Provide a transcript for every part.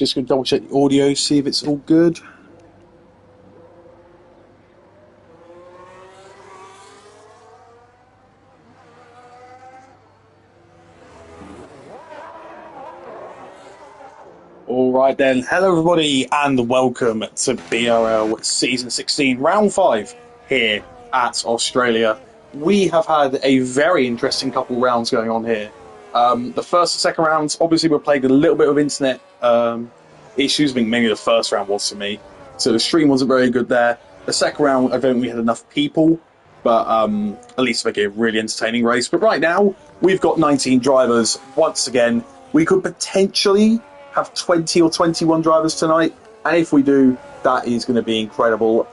Just going to double check the audio, see if it's all good. Alright then, hello everybody and welcome to BRL Season 16, Round 5 here at Australia. We have had a very interesting couple of rounds going on here. The first and second rounds, obviously we're playing a little bit of internet issues. I think mainly the first round was for me, so the stream wasn't very good there. The second round, I don't think we had enough people, but at least make it a really entertaining race. But right now, we've got 19 drivers. Once again, we could potentially have 20 or 21 drivers tonight, and if we do, that is going to be incredible.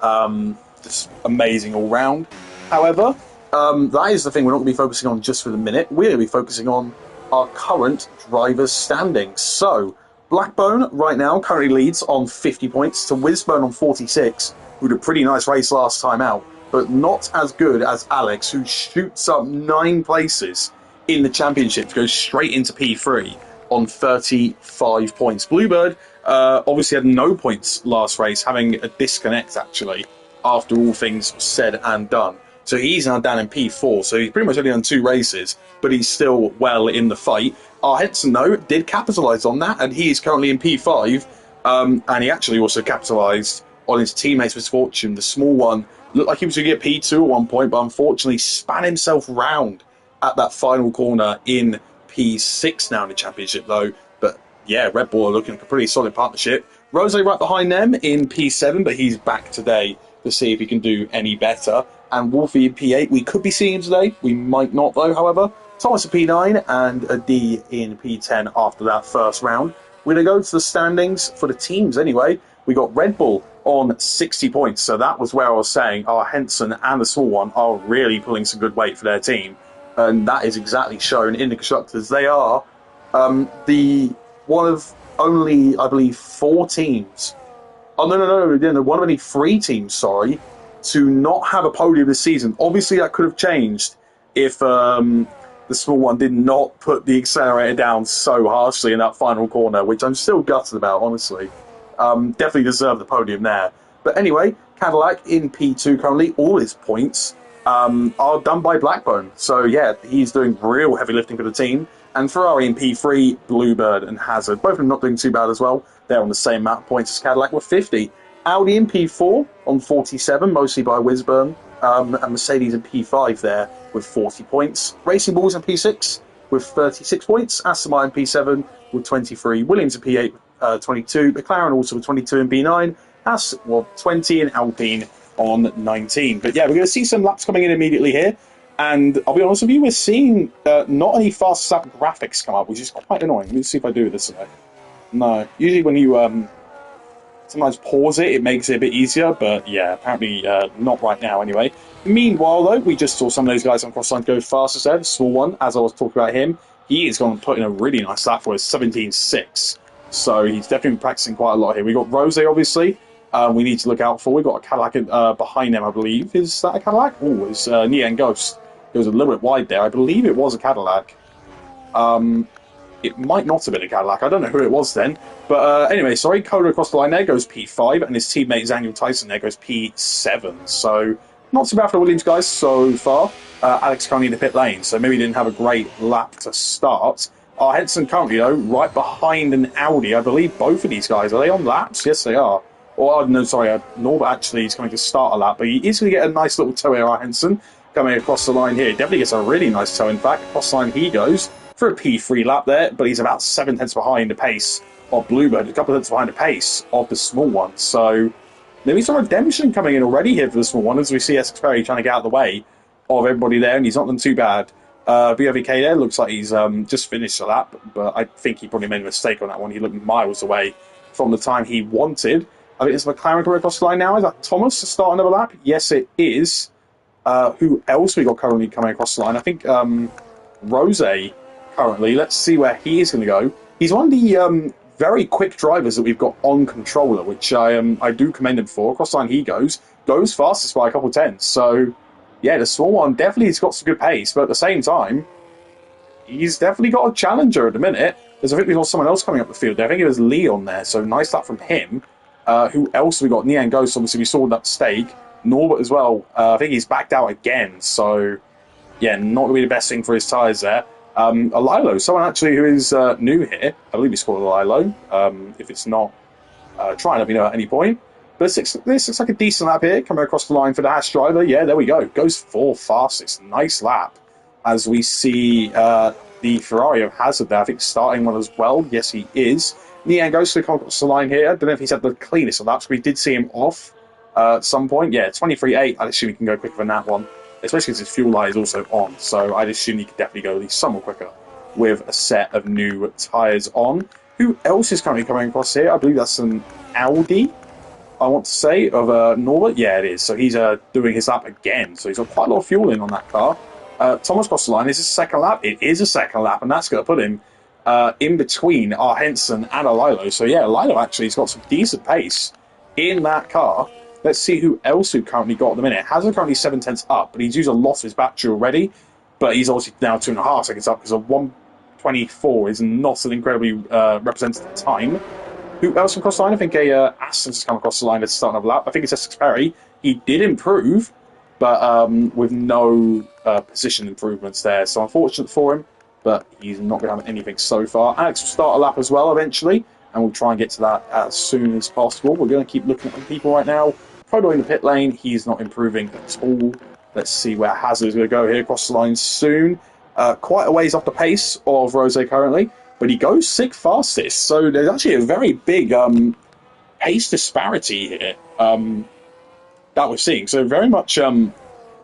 Just amazing all round. However, that is the thing we're not going to be focusing on just for the minute. We're going to be focusing on our current drivers' standings. So, Blackbone right now currently leads on 50 points to Wizburn on 46, who did a pretty nice race last time out, but not as good as Alex, who shoots up 9 places in the championship to go straight into P3 on 35 points. Bluebird obviously had no points last race, having a disconnect actually after all things said and done. So he's now down in P4, so he's pretty much only done 2 races, but he's still well in the fight. Our Henson, though, did capitalise on that, and he is currently in P5, and he actually also capitalised on his teammate's misfortune. The small one looked like he was going to get P2 at one point, but unfortunately span himself round at that final corner in P6 now in the championship, though. But yeah, Red Bull are looking like a pretty solid partnership. Rose right behind them in P7, but he's back today to see if he can do any better. And Wolfie in P8, we could be seeing him today. We might not, though, however. Thomas in P9 and a D in P10 after that first round. We're going to go to the standings for the teams anyway. We got Red Bull on 60 points. So that was where I was saying our Henson and the small one are really pulling some good weight for their team. And that is exactly shown in the constructors. They are the one of only, I believe, 4 teams. Oh, no, one of only 3 teams, sorry, to not have a podium this season. Obviously, that could have changed if the small one did not put the accelerator down so harshly in that final corner, which I'm still gutted about, honestly. Definitely deserved the podium there. But anyway, Cadillac in P2 currently, all his points are done by Blackbone. So yeah, he's doing real heavy lifting for the team. And Ferrari in P3, Bluebird and Hazard, both of them not doing too bad as well. They're on the same amount of points as Cadillac with 50. Audi in P4 on 47, mostly by Wizburn, and Mercedes in P5 there with 40 points. Racing Bulls in P6 with 36 points. Aston Martin in P7 with 23. Williams in P8, 22. McLaren also with 22 in P9. Haas, 20, and Alpine on 19. But yeah, we're going to see some laps coming in immediately here. And I'll be honest with you, we're seeing not any fast lap graphics come up, which is quite annoying. Let's see if I do this today. No. Usually when you sometimes pause it, it makes it a bit easier. But yeah, apparently not right now anyway. Meanwhile, though, we just saw some of those guys on cross line go fastest there. The small one, as I was talking about him, he is going to put in a really nice lap for us, 17.6. So he's definitely been practicing quite a lot here. We've got Rose, obviously. We need to look out for. We've got a Cadillac behind them, I believe. Is that a Cadillac? Oh, it's Neon Ghost. It was a little bit wide there. I believe it was a Cadillac. It might not have been a Cadillac. I don't know who it was then. But anyway, sorry. Coda across the line there goes P5, and his teammate Daniel Tyson there goes P7. So not too bad for the Williams guys so far. Alex currently in the pit lane, so maybe he didn't have a great lap to start. Our Henson currently, though, right behind an Audi. I believe both of these guys, are they on laps? Yes, they are. Or, no, sorry, Norbert actually is going to start a lap, but he is going to get a nice little tow here, our Henson, coming across the line here. Definitely gets a really nice tow, in fact. Across the line he goes for a P3 lap there, but he's about 7 tenths behind the pace of Bluebird, a couple of tenths behind the pace of the small one. So maybe some redemption coming in already here for the small one, as we see Essex Perry trying to get out of the way of everybody there, and he's not done too bad. BOVK there looks like he's just finished the lap, but I think he probably made a mistake on that one. He looked miles away from the time he wanted. I think it's McLaren coming across the line now. Is that Thomas to start another lap? Yes, it is. Who else we got currently coming across the line? I think Rose currently. Let's see where he is going to go. He's one of the very quick drivers that we've got on controller, which I do commend him for. Across the line he goes fastest by a couple of tenths. So, yeah, the small one definitely has got some good pace, but at the same time, he's definitely got a challenger at the minute. Because I think we got someone else coming up the field there. I think it was Leon there, so nice lap from him. Who else we got? Nian Ghost, obviously we saw that stake. Norbert as well. I think he's backed out again, so yeah, not going to be the best thing for his tyres there. A Lilo, someone actually who is new here. I believe he's called a Lilo. If it's not, try and let me know at any point. But this looks like a decent lap here, coming across the line for the Haas driver. Yeah, there we go. Goes 4th fastest. Nice lap. As we see the Ferrari of Hazard there, I think starting one as well. Yes, he is. Nian goes to come across the line here. I don't know if he's had the cleanest of laps, but we did see him off at some point. Yeah, 23.8. I assume he can go quicker than that one, especially because his fuel light is also on. So I'd assume he could definitely go at least somewhat quicker with a set of new tyres on. Who else is currently coming across here? I believe that's an Audi, I want to say, of Norbert. Yeah, it is. So he's doing his lap again. So he's got quite a lot of fuel in on that car. Thomas across the line. Is this a second lap? It is a second lap, and that's going to put him in between our Henson and a Lilo. So yeah, Lilo actually has got some decent pace in that car. Let's see who else we've currently got at the minute. Hazard currently 7/10 up, but he's used a lot of his battery already. But he's obviously now 2.5 seconds up because a 1:24 is not an incredibly representative time. Who else across the line? I think Aston's come across the line at the start of the lap. I think it's Essex Perry. He did improve, but with no position improvements there. So unfortunate for him, but he's not going to have anything so far. Alex will start a lap as well eventually, and we'll try and get to that as soon as possible. We're going to keep looking at people right now. Frodo in the pit lane, he's not improving at all. Let's see where Hazard is going to go here across the line soon. Quite a ways off the pace of Rose currently, but he goes 6th fastest. So there's actually a very big pace disparity here that we're seeing. So very much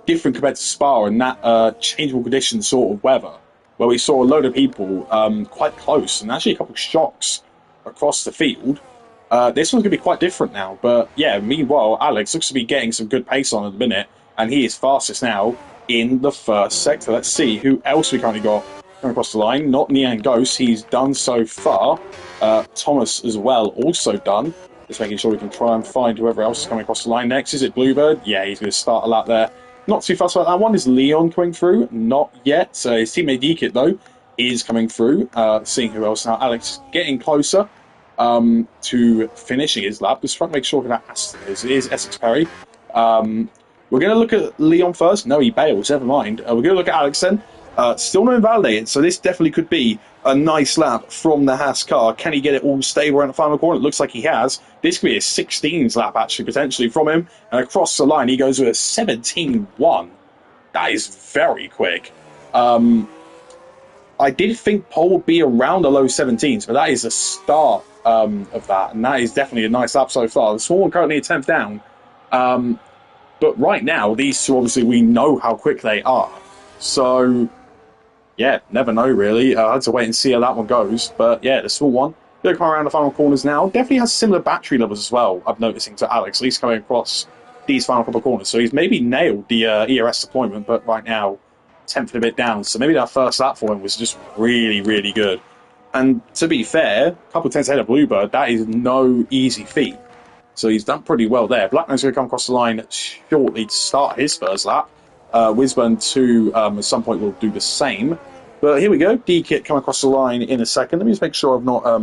different compared to Spa and that changeable conditions sort of weather, where we saw a load of people quite close and actually a couple of shocks across the field. This one's going to be quite different now. But yeah, meanwhile, Alex looks to be getting some good pace on at the minute, and he is fastest now in the first sector. Let's see who else we currently got coming across the line. Not Nian Ghost, he's done so far. Thomas as well, also done. Just making sure we can try and find whoever else is coming across the line next. Is it Bluebird? Yeah, he's going to start a lap there. Not too fast about that one. Is Leon coming through? Not yet. His teammate Dekit, though, is coming through. Seeing who else now. Alex getting closer to finishing his lap. Just trying to make sure that Aston is. It is Essex Perry. We're going to look at Leon first. No, he bails. Never mind. We're going to look at Alex then. Still not invalidated, so this definitely could be a nice lap from the Haas car. Can he get it all stable around the final corner? It looks like he has. This could be a 16s lap, actually, potentially, from him. And across the line, he goes with a 17.1. That is very quick. I did think pole would be around the low 17s, but that is the start of that. And that is definitely a nice lap so far. The small one currently a 10th down. But right now, these two, obviously, we know how quick they are. So, yeah, never know, really. I had to wait and see how that one goes. But, yeah, the small one. Going to come around the final corners now. Definitely has similar battery levels as well, I'm noticing, to Alex, at least coming across these final couple of corners. So he's maybe nailed the ERS deployment, but right now, 10th a bit down. So maybe that first lap for him was just really, really good. And to be fair, a couple of tenths ahead of Bluebird, that is no easy feat. So he's done pretty well there. Blackman's going to come across the line shortly to start his first lap. Wisburn 2 at some point will do the same. But here we go. D-Kit come across the line in a second. Let me just make sure I've not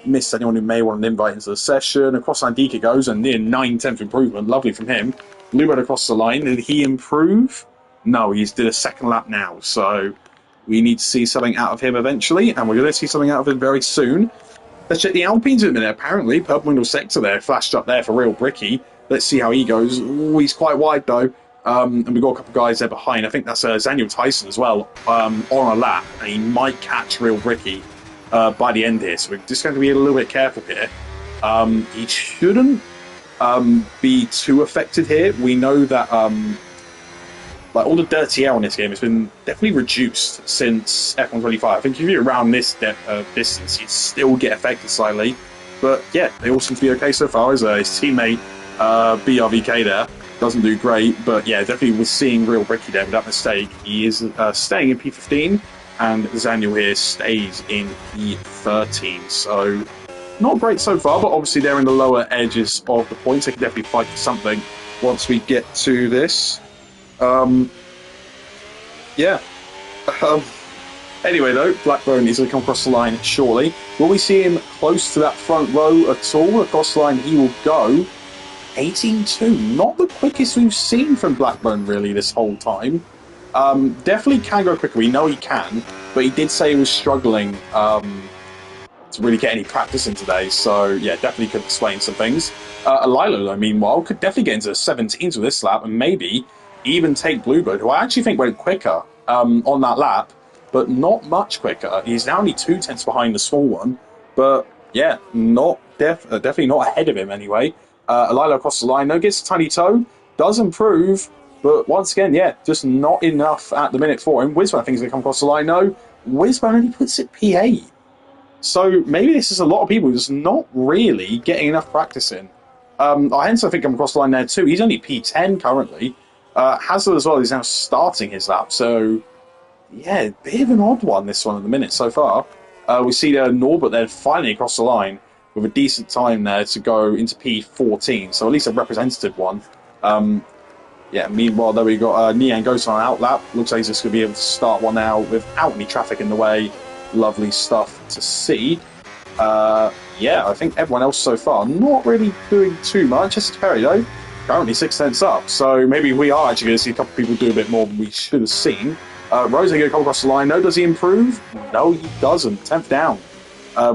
missed anyone who may want an invite into the session. Across the line, D-Kit goes, and near 9/10 improvement. Lovely from him. Bluebird across the line. Did he improve? No, he's did a second lap now. So we need to see something out of him eventually, and we're going to see something out of him very soon. Let's check the Alpines in a minute. Apparently, purple window sector there, flashed up there for Real Bricky. Let's see how he goes. Ooh, he's quite wide, though. And we've got a couple of guys there behind. I think that's Daniel Tyson as well on a lap, and he might catch Real Bricky by the end here. So we're just going to be a little bit careful here. He shouldn't be too affected here. We know that like all the dirty air on this game has been definitely reduced since F125. I think if you're around this distance, you'd still get affected slightly. But yeah, they all seem to be okay so far. As his teammate BRVK there doesn't do great, but yeah, definitely was seeing Real Bricky there with that mistake. He is staying in P15, and Zaniel here stays in P13. So not great so far, but obviously they're in the lower edges of the points. They can definitely fight for something once we get to this. Yeah. Anyway, though, Blackburn is going to come across the line shortly. Will we see him close to that front row at all? Across the line, he will go 18-2. Not the quickest we've seen from Blackburn, really, this whole time. Definitely can go quicker. We know he can, but he did say he was struggling to really get any practice in today. So, yeah, definitely could explain some things. Alilo, though, meanwhile, could definitely get into the 17s with this lap and maybe even take Bluebird, who I actually think went quicker on that lap, but not much quicker. He's now only 2 tenths behind the small one, but yeah, definitely not ahead of him anyway. Alilo across the line, though, gets a tiny toe, does improve, but once again, yeah, just not enough at the minute for him. Wisman, I think, is going to come across the line, though. Wisman only puts it P8. So maybe this is a lot of people just not really getting enough practice in. Hence, I think, come across the line there too. He's only P10 currently. Hazard as well is now starting his lap. So, yeah, bit of an odd one, this one at the minute so far. We see Norbert then finally across the line with a decent time there to go into P14. So at least a representative one. Yeah, meanwhile, though, we got Nian goes on an out lap. Looks like he's just going to be able to start one now without any traffic in the way. Lovely stuff to see. Yeah, I think everyone else so far not really doing too much. Just Perry, though, currently 6 cents up. So maybe we are actually going to see a couple of people do a bit more than we should have seen. Rose going to come across the line. No, does he improve? No, he doesn't. 10th down.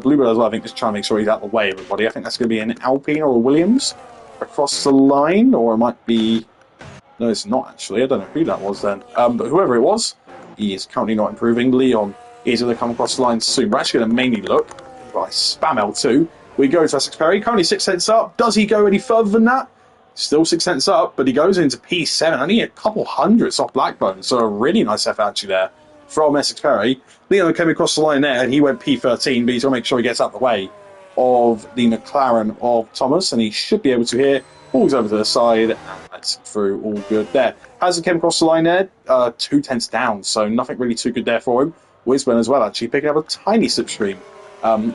Bluebird as well, I think, just trying to make sure he's out of the way, everybody. I think that's going to be an Alpine or a Williams across the line, or it might be... No, it's not, actually. I don't know who that was then. But whoever it was, he is currently not improving. Leon is going to come across the line soon. We're actually going to mainly look by spam L2. We go to Essex Perry, currently 6 cents up. Does he go any further than that? Still 6 cents up, but he goes into P7. Only a couple hundredths off Blackbone, so a really nice effort actually there from Essex Perry. Leon came across the line there, and he went P13, but he's going to make sure he gets out the way of the McLaren of Thomas, and he should be able to here. Balls over to the side, and that's through, all good there. Hazard came across the line there, 2 tenths down, so nothing really too good there for him. Wisman as well, actually, picking up a tiny slipstream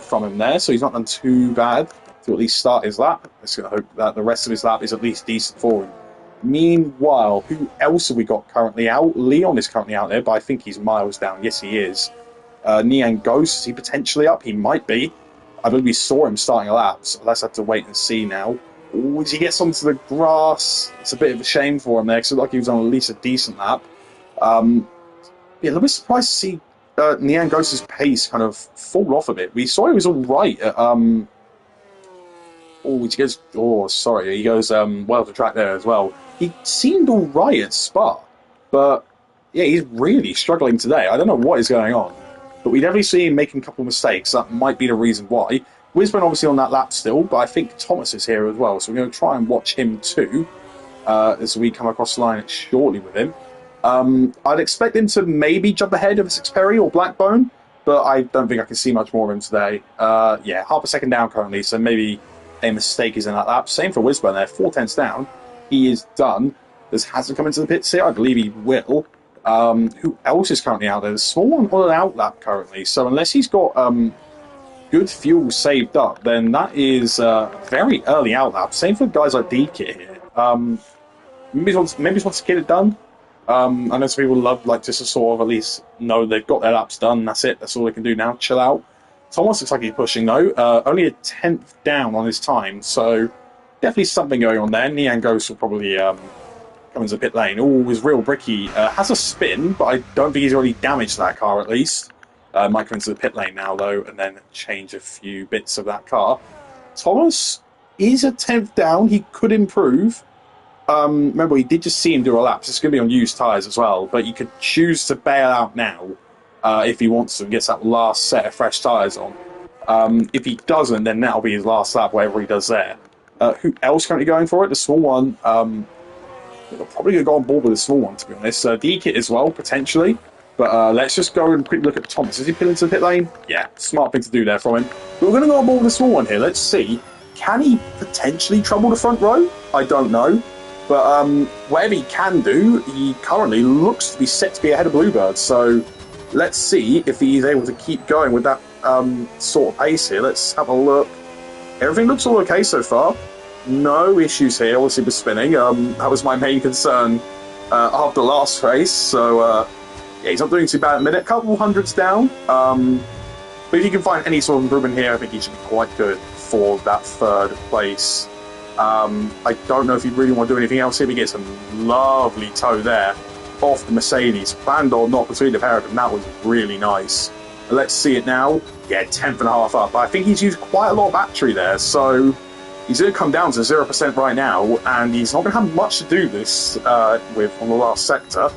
from him there, so he's not done too bad to at least start his lap. Let's hope that the rest of his lap is at least decent for him. Meanwhile, who else have we got currently out? Leon is currently out there, but I think he's miles down. Yes, he is. Nian Ghost, is he potentially up? He might be. I believe we saw him starting a lap, so let's have to wait and see now. Ooh, as he gets onto the grass, it's a bit of a shame for him there, because it looked like he was on at least a decent lap. Yeah, a little bit surprised to see Nian Ghost's pace kind of fall off a bit. We saw he was all right at, he goes well to track there as well. He seemed all right at Spa, but yeah, he's really struggling today. I don't know what is going on, but we definitely see him making a couple of mistakes. That might be the reason why. Wisman obviously on that lap still, but I think Thomas is here as well, so we're going to try and watch him too as we come across the line shortly with him. I'd expect him to maybe jump ahead of Essex Perry or Blackbone, but I don't think I can see much more of him today. Yeah, half a second down currently, so maybe a mistake is in that lap. Same for Wisman there, 4 tenths down. He is done. Does Hazard come into the pits here? I believe he will. Who else is currently out there? There's a small one on an out lap currently, so unless he's got good fuel saved up, then that is very early out lap. Same for guys like D-Kit here. Maybe he wants to get it done. I know some people like just to sort of at least know they've got their laps done. That's it. That's all they can do now. Chill out. Thomas looks like he's pushing though. Only a 10th down on his time, so definitely something going on there. Nian Ghost will probably come into the pit lane. Oh, his real bricky has a spin, but I don't think he's already damaged that car at least. Might come into the pit lane now though, and then change a few bits of that car. Thomas is a 10th down. He could improve. Remember, we did just see him do a lap. So it's going to be on used tyres as well, but you could choose to bail out now if he wants to and gets that last set of fresh tyres on. If he doesn't, then that'll be his last lap, whatever he does there. Who else currently going for it? The small one. We're probably going to go on board with the small one, to be honest. D-Kit as well, potentially. But let's just go and quick look at Thomas. Is he pulling into the pit lane? Yeah, smart thing to do there from him. But we're going to go on board with the small one here. Let's see. Can he potentially trouble the front row? I don't know. But whatever he can do, he currently looks to be set to be ahead of Bluebird. So let's see if he's able to keep going with that sort of pace here. Let's have a look. Everything looks all okay so far. No issues here, obviously, with spinning. That was my main concern after the last race. So Yeah, he's not doing too bad at the minute. Couple hundreds down. But if you can find any sort of improvement here, I think he should be quite good for that third place. I don't know if you really want to do anything else here. We get some lovely toe there off the Mercedes. Planned or not between the pair of them, that was really nice. Let's see it now. Yeah, 10th and a half up. I think he's used quite a lot of battery there, so he's going to come down to 0% right now, and he's not going to have much to do this with on the last sector.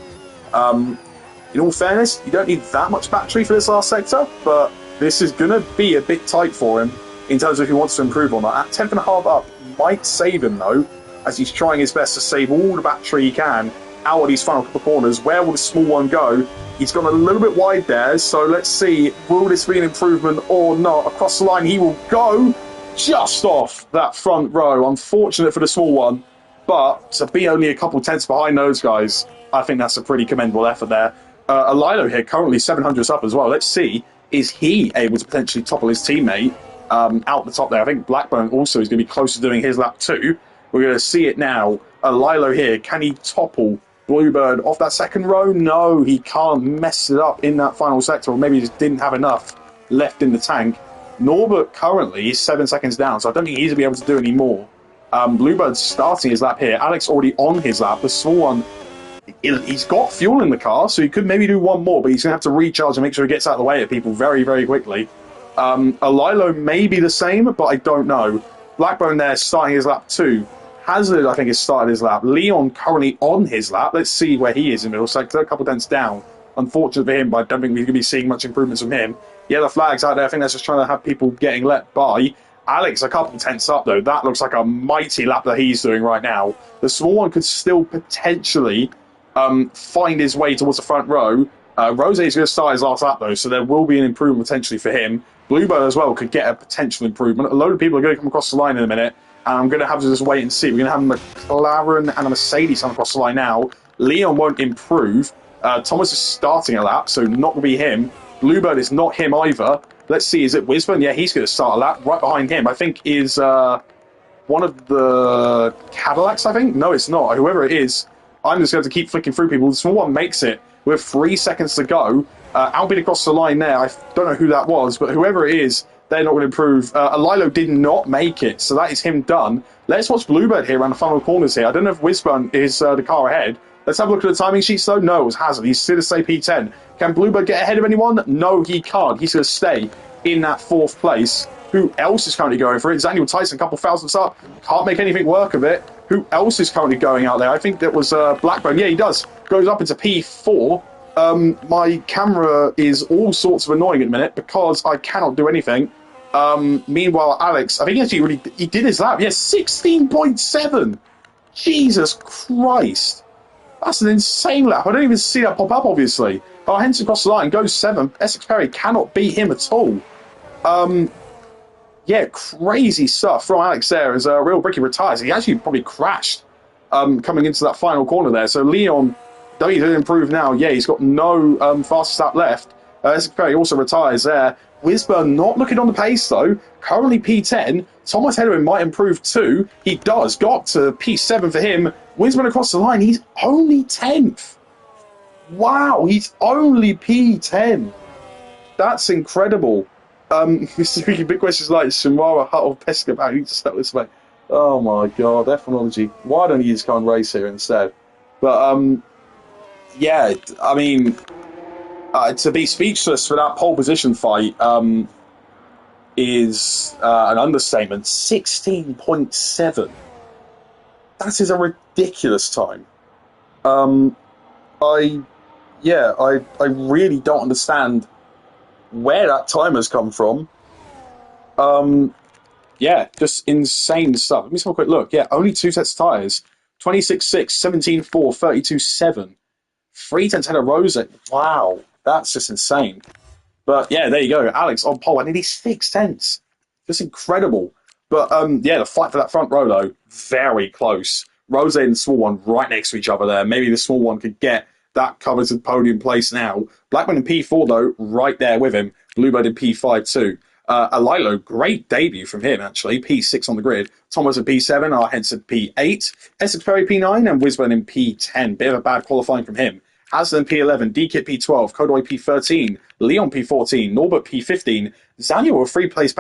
In all fairness, you don't need that much battery for this last sector, but this is going to be a bit tight for him in terms of if he wants to improve on that. At 10th and a half up might save him, though, as he's trying his best to save all the battery he can out of these final couple of corners. Where will the small one go? He's gone a little bit wide there, so let's see, will this be an improvement or not? Across the line he will go, just off that front row. Unfortunate for the small one, but to be only a couple tenths behind those guys, I think that's a pretty commendable effort there. Alilo here, currently 700s up as well. Let's see, is he able to potentially topple his teammate out the top there? I think Blackburn also is going to be close to doing his lap too. We're going to see it now. Alilo here, can he topple Bluebird off that second row? No, he can't. Mess it up in that final sector, or maybe he just didn't have enough left in the tank. Norbert currently is 7 seconds down, so I don't think he's going to be able to do any more. Bluebird's starting his lap here. Alex already on his lap. The small one, he's got fuel in the car, so he could maybe do one more, but he's going to have to recharge and make sure he gets out of the way of people very, very quickly. Alilo may be the same, but I don't know. Blackburn there starting his lap too. Hazard, I think, has started his lap. Leon currently on his lap. Let's see where he is in the middle sector. A couple dents down. Unfortunate for him, but I don't think we're going to be seeing much improvements from him. Yeah, the flag's out there. I think that's just trying to have people getting let by. Alex, a couple tenths up, though. That looks like a mighty lap that he's doing right now. The small one could still potentially find his way towards the front row. Rose is going to start his last lap, though, so there will be an improvement potentially for him. Bluebird as well could get a potential improvement. A load of people are going to come across the line in a minute, and I'm going to have to just wait and see. We're going to have a McLaren and a Mercedes come across the line now. Leon won't improve. Thomas is starting a lap, so not going to be him. Bluebird is not him either. Let's see, is it Wisburn? Yeah, he's going to start a lap. Right behind him, I think, is one of the Cadillacs, I think? No, it's not. Whoever it is, I'm just going to keep flicking through people. The small one makes it with 3 seconds to go. Albin across the line there. I don't know who that was, but whoever it is, they're not going to improve. Alilo did not make it, so that is him done. Let's watch Bluebird here around the final corners here. I don't know if Wisburn is the car ahead. Let's have a look at the timing sheets, though. No, it was Hazard. He's still to stay P10. Can Bluebird get ahead of anyone? No, he can't. He's going to stay in that 4th place. Who else is currently going for it? Daniel Tyson, a couple thousandths up. Can't make anything work of it. Who else is currently going out there? I think that was Blackburn. Yeah, he does. Goes up into P4. My camera is all sorts of annoying at the minute because I cannot do anything. Meanwhile, Alex, I think he did his lap. Yes, 16.7. Jesus Christ. That's an insane lap. I don't even see that pop up, obviously. Oh, Henson across the line, goes 7. Essex Perry cannot beat him at all. Yeah, crazy stuff from Alex there as Real Bricky retires. He actually probably crashed coming into that final corner there. So Leon, though he did improve now, yeah, he's got no fastest lap left. Essex Perry also retires there. Wisburn not looking on the pace, though. Currently P10. Thomas ahead of him might improve too. He does. Got to P7 for him. Wisburn across the line. He's only 10th. Wow, he's only P10. That's incredible. Mr. Big questions like Shimara, Huttle, Pesca, who to start this way. Oh my god, F1ology. Why don't you just go and race here instead? But, yeah, I mean, to be speechless for that pole position fight is an understatement. 16.7. That is a ridiculous time. I really don't understand where that time has come from. Yeah, just insane stuff. Let me just have a quick look. Yeah, only 2 sets of tyres. 26.6, 17.4, 32.7. 3 tenths ahead of Rosa. Wow, that's just insane. But yeah, there you go. Alex on pole. I nearly 6 tenths. Just incredible. But yeah, the fight for that front row, though, very close. Rose and the small one right next to each other there. Maybe the small one could get that coveted podium place now. Blackman in P4, though, right there with him. Bluebird in P5, too. Alilo, great debut from him, actually. P6 on the grid. Thomas at P7, our Henson P8. Essex Perry P9, and Wisburn in P10. Bit of a bad qualifying from him. Haslam P11, DKit P12, Kodoi P13, Leon P14, Norbert P15, Zaniel with 5-place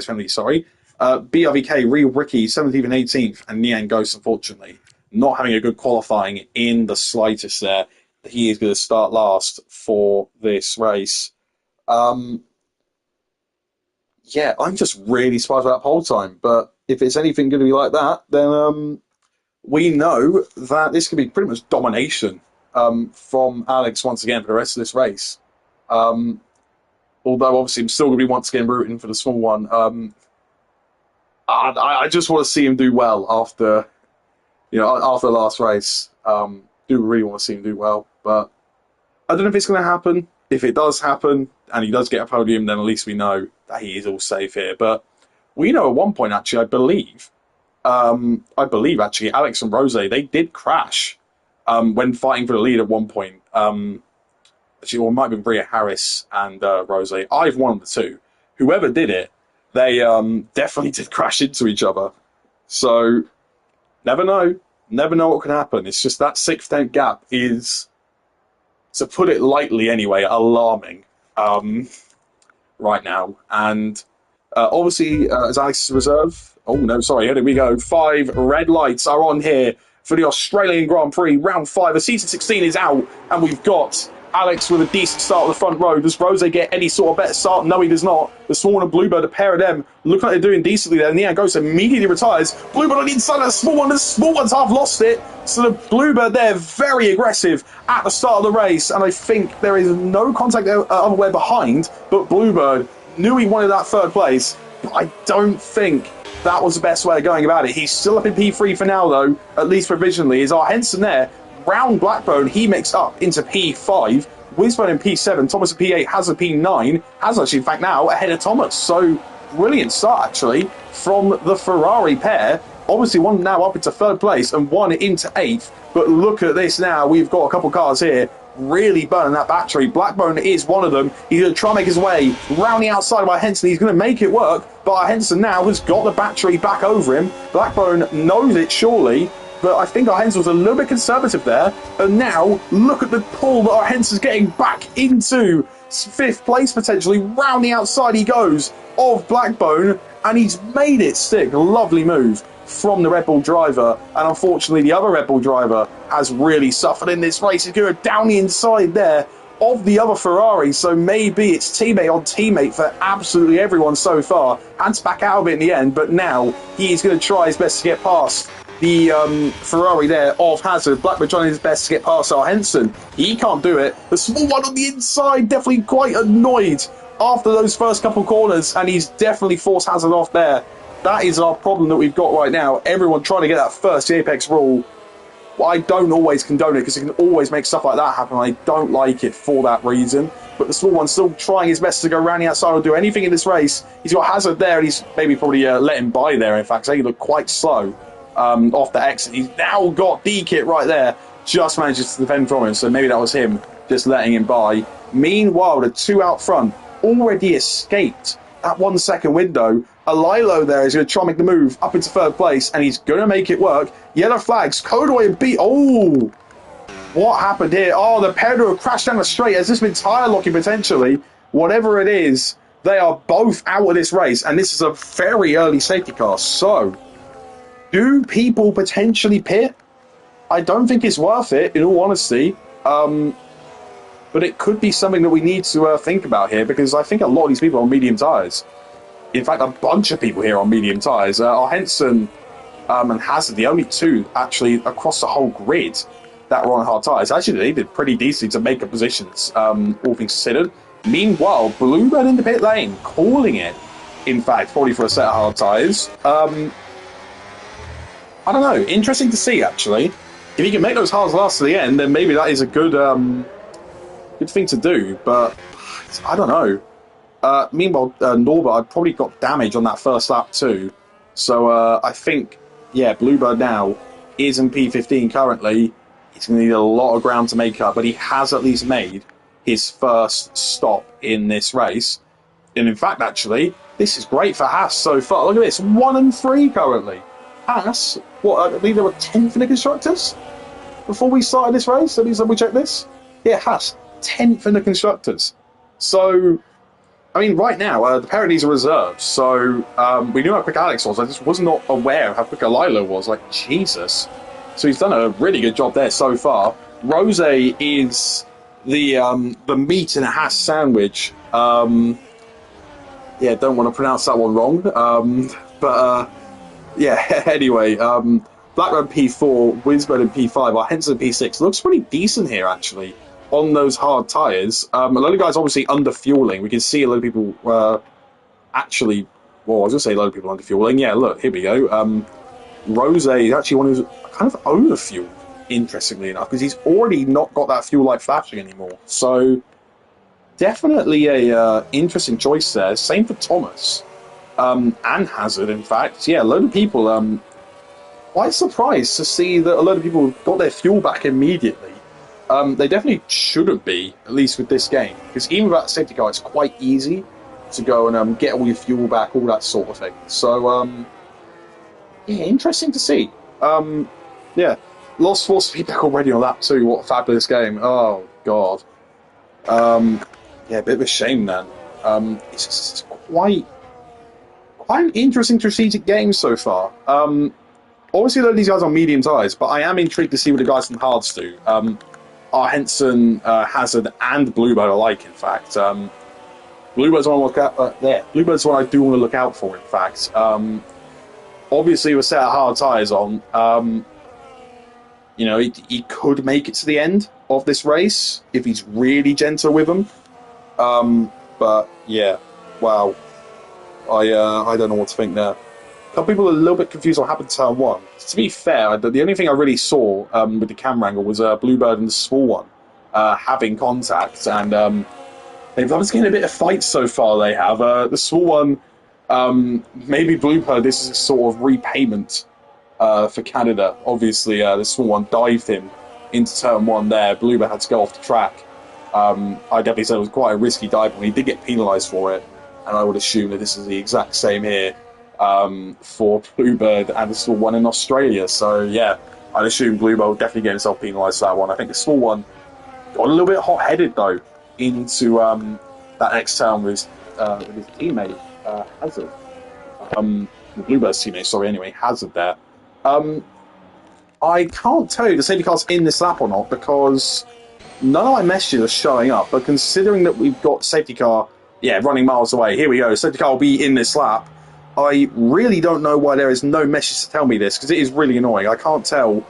penalty, sorry. BRVK, Real Ricky, 17th and 18th, and Nian Ghost, unfortunately, not having a good qualifying in the slightest there. He is going to start last for this race. Yeah, I'm just really surprised about pole time, but if it's anything going to be like that, then we know that this could be pretty much domination from Alex once again for the rest of this race. Although obviously I'm still going to be once again rooting for the small one. I just want to see him do well after the last race. Do really want to see him do well, but I don't know if it's going to happen. If it does happen and he does get a podium, then at least we know that he is all safe here. But we know at one point, actually, I believe actually, Alex and Rose, they did crash when fighting for the lead at one point. Actually, well, it might have been Bria Harris and Rose. I've one of the two. Whoever did it, they definitely did crash into each other. So, never know. Never know what can happen. It's just that 6th gap is, to put it lightly anyway, alarming right now. And obviously, as Alex's reserve... Oh, no, sorry, here we go. 5 red lights are on here for the Australian Grand Prix. Round 5 of Season 16 is out, and we've got Alex with a decent start on the front row. Does Rose get any sort of better start? No, he does not. The Swan and Bluebird, a pair of them, look like they're doing decently there. Nian Ghost immediately retires. Bluebird on the inside of the small one. The small ones have lost it. So the Bluebird there, very aggressive at the start of the race. And I think there is no contact otherwhere behind, but Bluebird knew he wanted that 3rd place. But I don't think that was the best way of going about it. He's still up in P3 for now, though, at least provisionally. Is our Henson there? Round Blackbone, he mixed up into P5. Wisbone in P7, Thomas in P8, has a P9. Has actually, in fact, now ahead of Thomas. So, brilliant start, actually, from the Ferrari pair. Obviously, one now up into 3rd place and one into 8th. But look at this now. We've got a couple cars here really burning that battery. Blackbone is one of them. He's going to try and make his way round the outside of our Henson. He's going to make it work, but our Henson now has got the battery back over him. Blackbone knows it, surely, but I think our Henson was a little bit conservative there. And now, look at the pull that our Henson's getting back into 5th place, potentially. Round the outside he goes of Blackbone, and he's made it stick. Lovely move from the Red Bull driver, and unfortunately the other Red Bull driver has really suffered in this race. He's going down the inside there of the other Ferrari, so maybe it's teammate on teammate for absolutely everyone so far. Hans back out of it in the end, but now he's going to try his best to get past the Ferrari there of Hazard. Blackbird trying his best to get past our Henson. He can't do it. The small one on the inside, definitely quite annoyed after those first couple corners, and he's definitely forced Hazard off there. That is our problem that we've got right now. Everyone trying to get that first Apex rule. Well, I don't always condone it because it can always make stuff like that happen. I don't like it for that reason. But the small one's still trying his best to go around the outside or do anything in this race. He's got Hazard there, and he's maybe probably let him by there, in fact. So he looked quite slow off the exit. He's now got D-Kit right there. Just manages to defend from him, so maybe that was him just letting him by. Meanwhile, the 2 out front already escaped that 1 second window. Alilo there is going to try and make the move up into 3rd place, and he's going to make it work. Yellow flags, Kodoi and B. Oh, what happened here? Oh, the Pedro crashed down the straight. Has this been tyre locking potentially? Whatever it is, they are both out of this race, and this is a very early safety car. So, do people potentially pit? I don't think it's worth it, in all honesty. But it could be something that we need to think about here, because I think a lot of these people are on medium tyres. In fact, a bunch of people here on medium tyres. Our Henson and Hazard, the only 2 actually across the whole grid that were on hard tyres. Actually, they did pretty decently to make up positions, all things considered. Meanwhile, Bluebird in the pit lane, calling it, in fact, probably for a set of hard tyres. I don't know. Interesting to see, actually. If you can make those hards last to the end, then maybe that is a good thing to do. But I don't know. Meanwhile, Norbert, I'd probably got damage on that first lap too. So I think, yeah, Bluebird now is in P15 currently. He's going to need a lot of ground to make up, but he has at least made his first stop in this race. And in fact, actually, this is great for Haas so far. Look at this, 1 and 3 currently. Haas, what, I believe they were 10th in the constructors? before we started this race? Let me double check this. Yeah, Haas 10th in the constructors. So, I mean, right now the pair of these are reserves. So we knew how quick Alex was. I just was not aware of how quick Lilo was. Like Jesus. So he's done a really good job there so far. Rose is the meat in a Haas sandwich. Yeah, don't want to pronounce that one wrong. Yeah, anyway, Blackburn P4, Wisbon in P5, or Henson P6. Looks pretty decent here, actually, on those hard tyres. A lot of guys obviously under-fueling. We can see a lot of people actually... Well, I was going to say a lot of people under-fueling. Yeah, look, here we go. Rose is actually one who's kind of over-fueled, interestingly enough, because he's already not got that fuel light flashing anymore. So, definitely a interesting choice there. Same for Thomas. And Hazard, in fact. Yeah, a load of people... quite surprised to see that a lot of people got their fuel back immediately. They definitely shouldn't be, at least with this game, because even without the safety car, it's quite easy to go and get all your fuel back, all that sort of thing. So, yeah, interesting to see. Yeah, lost force feedback already on that too. What a fabulous game. Oh, God. Yeah, a bit of a shame then. It's quite an interesting strategic game so far. Obviously, a lot of these guys are medium tyres, but I am intrigued to see what the guys from Hards do. Are Henson, Hazard, and Bluebird alike, in fact. Bluebird's one I look out there. Bluebird's one I do want to look out for, in fact. Obviously, with a set of hard tyres on, you know, he could make it to the end of this race if he's really gentle with them. But yeah, wow. I don't know what to think there. A couple people are a little bit confused on what happened to turn one. To be fair, the only thing I really saw with the camera angle was Bluebird and the small one having contact, and they've obviously getting a bit of fight so far. They have the small one, maybe Bluebird. This is a sort of repayment for Canada. Obviously, the small one dived him into turn one. There, Bluebird had to go off the track. I definitely said it was quite a risky dive, and he did get penalised for it. And I would assume that this is the exact same here for Bluebird and the small one in Australia. So, yeah, I'd assume Bluebird will definitely get himself penalised for that one. I think the small one got a little bit hot-headed, though, into that next turn with his teammate, Hazard. Bluebird's teammate, sorry, anyway, Hazard there. I can't tell you the safety car's in this lap or not, because none of my messages are showing up. But considering that we've got safety car... Yeah, running miles away. Here we go. Safety car will be in this lap. I really don't know why there is no message to tell me this, because it is really annoying. I can't tell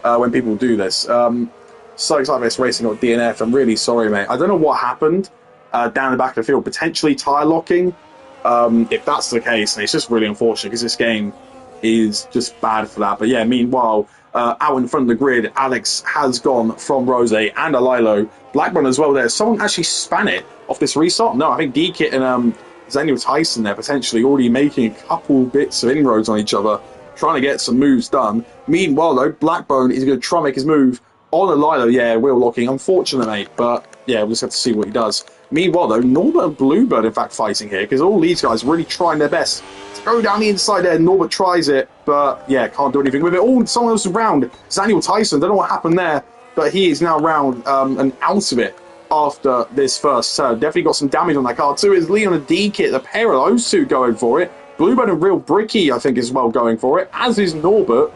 when people do this. So excited for this racing got DNF. I'm really sorry, mate. I don't know what happened down the back of the field. Potentially tyre locking. If that's the case, and it's just really unfortunate, because this game is just bad for that. But yeah, meanwhile, out in front of the grid, Alex has gone from Rose and Alilo. Blackburn as well there. Someone actually span it off this restart. No, I think D-Kit and Daniel Tyson there potentially already making a couple bits of inroads on each other, trying to get some moves done. Meanwhile, though, Blackbone is going to try and make his move on Alilo. Yeah, wheel locking. Unfortunate, mate, but yeah, we'll just have to see what he does. Meanwhile, though, Norbert and Bluebird, in fact, fighting here, because all these guys really trying their best to go down the inside there. Norbert tries it, but yeah, can't do anything with it. Oh, someone else is round. Daniel Tyson, don't know what happened there, but he is now round and out of it after this first turn. Definitely got some damage on that car too. Is Leon and D-Kit, the pair of those two going for it. Bluebird and Real Bricky, I think, as well going for it, as is Norbert.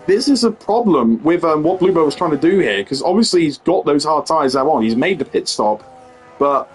This is a problem with what Bluebird was trying to do here, because obviously he's got those hard tyres that on. He's made the pit stop, but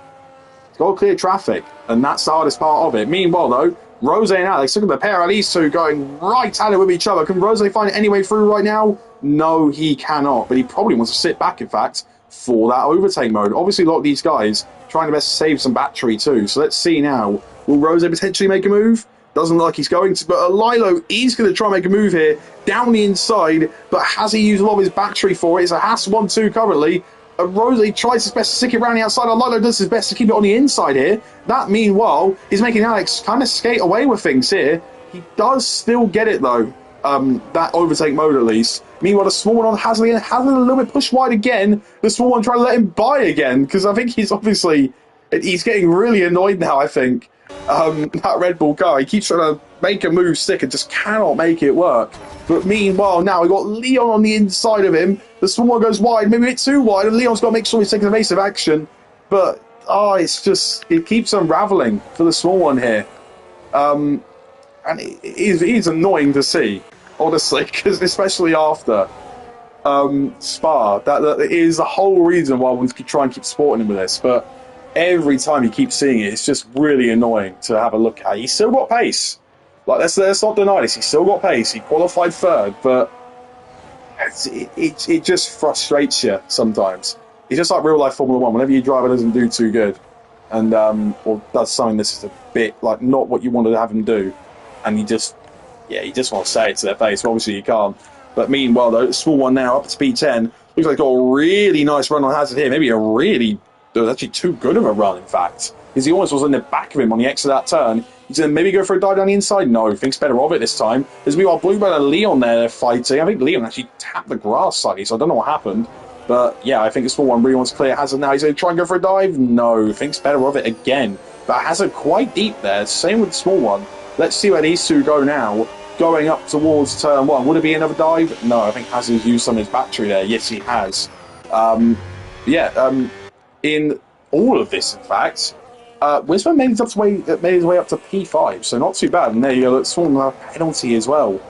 he's got to clear traffic, and that's the hardest part of it. Meanwhile, though, Rose and Alex, look at the pair of these two going right at it with each other. Can Rose find any way through right now? No, he cannot, but he probably wants to sit back, in fact, for that overtake mode. Obviously, a lot of these guys trying their best to save some battery too. So let's see now. Will Rose potentially make a move? Doesn't look like he's going to, but Lilo is going to try and make a move here down the inside, but has he used a lot of his battery for it? It's a Haas 1-2 currently. Rose tries his best to stick it around the outside, and Lilo does his best to keep it on the inside here. That, meanwhile, is making Alex kind of skate away with things here. He does still get it, though, that overtake mode at least. Meanwhile, the small one on Hazard a little bit pushed wide again. The small one trying to let him by again, because I think he's obviously He's getting really annoyed now, I think. That Red Bull car, he keeps trying to make a move stick and just cannot make it work. But meanwhile, now we've got Leon on the inside of him. The small one goes wide, maybe a bit too wide, and Leon's got to make sure he's taking evasive action. But, it's just, it keeps unraveling for the small one here. And it is annoying to see, honestly, because especially after Spa, that is the whole reason why I want to try and keep supporting him with this. But every time you keep seeing it, it's just really annoying to have a look at. He's still got pace. Like, let's not deny this. He's still got pace. He qualified third, but it just frustrates you sometimes. It's just like real life Formula One. Whenever your driver doesn't do too good, and or does something that's just a bit like not what you wanted to have him do, and you just want to say it to their face. But obviously you can't. But meanwhile, though, the small one now up to P10 looks like got a really nice run on Hazard here. Maybe there was actually too good of a run, in fact, because he almost was in the back of him on the exit of that turn. He's going to maybe go for a dive down the inside. No, thinks better of it this time. There's meanwhile Bluebird and Leon there fighting. I think Leon actually tapped the grass slightly, so I don't know what happened. But yeah, I think the small one really wants to clear Hazard now. He's going to try and go for a dive. No, thinks better of it again. But Hazard quite deep there. Same with the small one. Let's see where these two go now. Going up towards turn one. Would it be another dive? No, I think Hazard's used some of his battery there. Yes, he has. In all of this, in fact, Wisman made his way up to P5, so not too bad. And there you go, it's a penalty as well.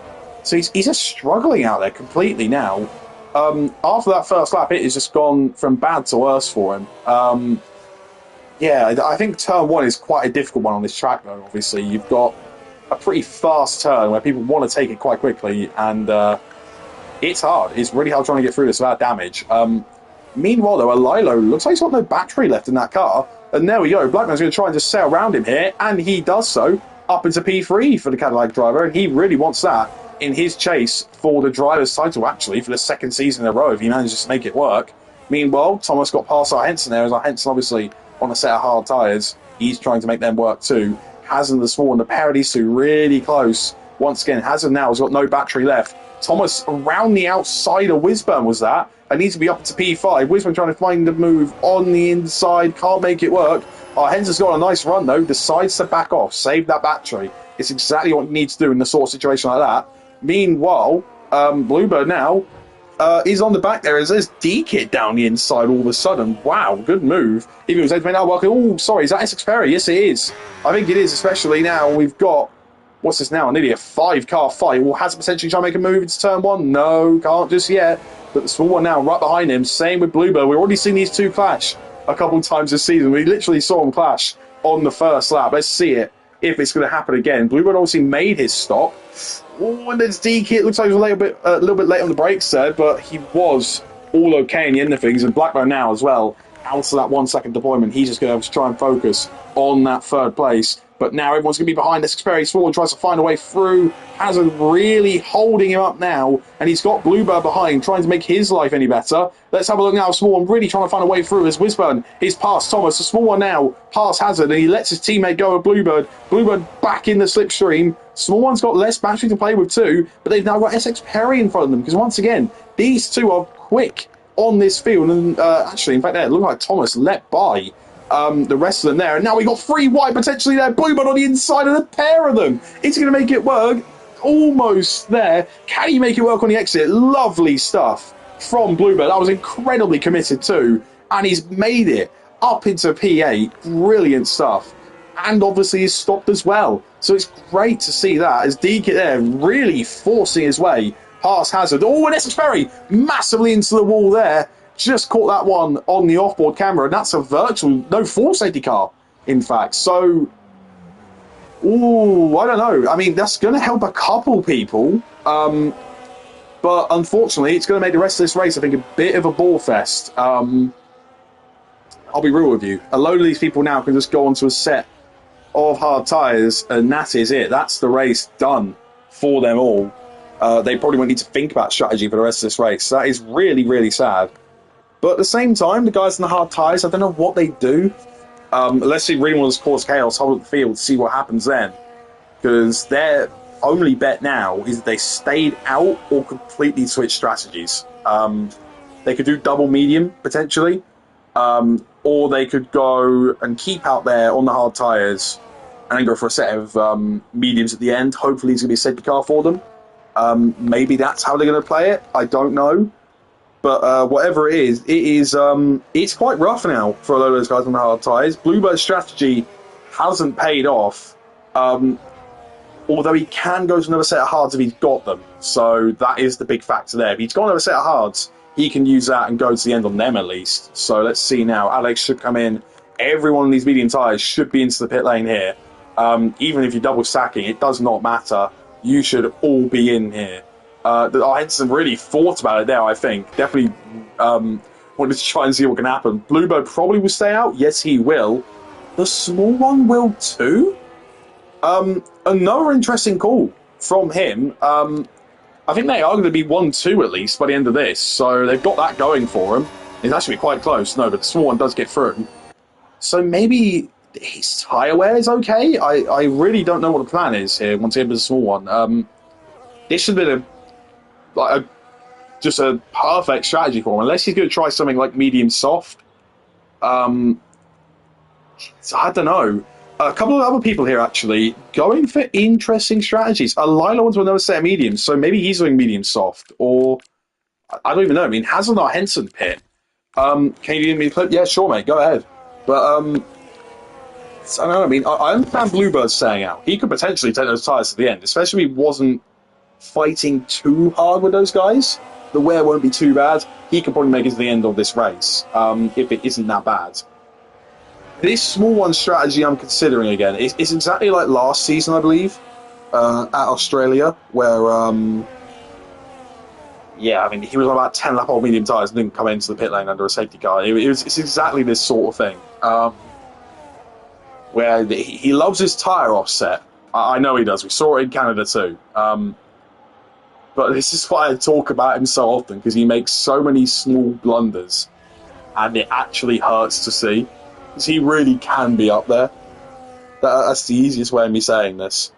So he's just struggling out there completely now. After that first lap, it has just gone from bad to worse for him. I think turn one is quite a difficult one on this track, though. Obviously, you've got a pretty fast turn where people want to take it quite quickly, and it's hard. It's really hard trying to get through this without damage. Meanwhile, though, Lilo looks like he's got no battery left in that car. And there we go. Blackman's going to try and just sail around him here, and he does so up into P3 for the Cadillac driver, and he really wants that in his chase for the driver's title, actually, for the second season in a row, if he manages to make it work. Meanwhile, Thomas got past our Henson there, as our Henson obviously on a set of hard tyres. He's trying to make them work too. Hazard the small one, the pair of these two really close. Once again, Hazard now has got no battery left. Thomas around the outside of Wisburn was that. I need to be up into P5. Wisburn trying to find the move on the inside. Can't make it work. Henson's got a nice run, though. Decides to back off. Save that battery. It's exactly what you need to do in the sort of situation like that. Meanwhile, Bluebird now is on the back there. There's D-Kit down the inside all of a sudden. Wow, good move. If it was Edwin now working. Oh, sorry, is that Essex Perry? Yes, it is. I think it is, especially now we've got... What's this now? Nearly a 5-car fight. Well, has potentially try to make a move into turn one. No, can't just yet. But the small one now right behind him. Same with Bluebird. We've already seen these two clash a couple of times this season. We literally saw them clash on the first lap. Let's see it if it's going to happen again. Bluebird obviously made his stop. Oh, and there's DK. Looks like he was a little bit late on the brakes there, but he was all okay in the end of things. And Blackburn now as well, out of that 1 second deployment, he's just going to have to try and focus on that third place. But now everyone's going to be behind this. Very small, tries to find a way through. Hazard really holding him up now. And he's got Bluebird behind, trying to make his life any better. Let's have a look now. Small one really trying to find a way through as Wisburn is past Thomas. The small one now past Hazard, and he lets his teammate go with Bluebird. Bluebird back in the slipstream. Small one's got less battery to play with too, but they've now got SX Perry in front of them. Because once again, these two are quick on this field. And actually, in fact, it looked like Thomas let by the rest of them there. And now we got 3 wide potentially there. Bluebird on the inside of the pair of them. Is he going to make it work? Almost there. Can he make it work on the exit? Lovely stuff from Bluebird. That was incredibly committed too. And he's made it up into P8. Brilliant stuff. And obviously he's stopped as well. So it's great to see that as DK there really forcing his way past Hazard. Oh, and Essex Ferry massively into the wall there. Just caught that one on the offboard camera, and that's a virtual no full safety car, in fact. So, ooh, I don't know. I mean, that's going to help a couple people, but unfortunately, it's going to make the rest of this race, I think, a bit of a ball fest. I'll be real with you. A load of these people now can just go onto a set of hard tyres, and that is it. That's the race done for them all. They probably won't need to think about strategy for the rest of this race. That is really, really sad. But at the same time, the guys in the hard tyres, I don't know what they do. Unless they really want to cause chaos, hold up the field to see what happens then. Because their only bet now is that they stayed out or completely switch strategies. They could do double medium, potentially. Or they could go and keep out there on the hard tyres and then go for a set of mediums at the end. Hopefully, it's going to be a safety car for them. Maybe that's how they're going to play it. I don't know. But whatever it is, it's quite rough now for a lot of those guys on the hard tyres. Bluebird's strategy hasn't paid off, although he can go to another set of hards if he's got them. So that is the big factor there. If he's got another set of hards, he can use that and go to the end on them at least. So let's see now. Alex should come in. Every one of these medium tyres should be into the pit lane here. Even if you're double stacking, it does not matter. You should all be in here. Henson really thought about it there, I think. Definitely wanted to try and see what can happen. Bluebird probably will stay out. Yes, he will. The small one will too? Another interesting call from him. I think they are going to be 1-2 at least by the end of this. So they've got that going for them. It's actually quite close. No, but the small one does get through. So maybe his tyre wear is okay? I really don't know what the plan is here once he enters the small one. This should have been just a perfect strategy for him, unless he's going to try something like medium soft. I don't know. A couple of other people here actually going for interesting strategies. Lila wants another set of mediums, so maybe he's doing medium soft, or I don't even know. I mean, Hazel or Henson pit. Can you give me the clip? Yeah, sure, mate. Go ahead. But I don't know. I mean, I understand Bluebird staying out. He could potentially take those tyres to the end, especially if he wasn't fighting too hard with those guys. The wear won't be too bad. He could probably make it to the end of this race if it isn't that bad. This small one strategy I'm considering again is exactly like last season, I believe, at Australia, where yeah, I mean, he was on about 10 lap old medium tyres and didn't come into the pit lane under a safety car. It's exactly this sort of thing, where he loves his tyre offset. I know he does. We saw it in Canada too. But this is why I talk about him so often, because he makes so many small blunders, and it actually hurts to see, because he really can be up there. That's the easiest way of me saying this.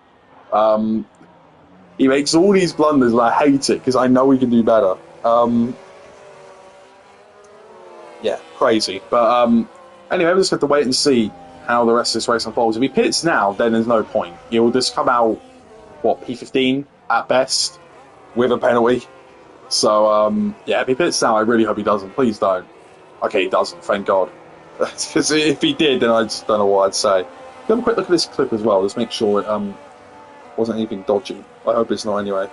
He makes all these blunders, and I hate it, because I know he can do better. Yeah, crazy. But anyway, we just have to wait and see how the rest of this race unfolds. If he pits now, then there's no point. He'll just come out, what, P15 at best, with a penalty. So, yeah, if he pits now, I really hope he doesn't. Please don't. Okay, he doesn't, thank God. Because if he did, then I just don't know what I'd say. Have a quick look at this clip as well, just make sure it wasn't anything dodgy. I hope it's not anyway.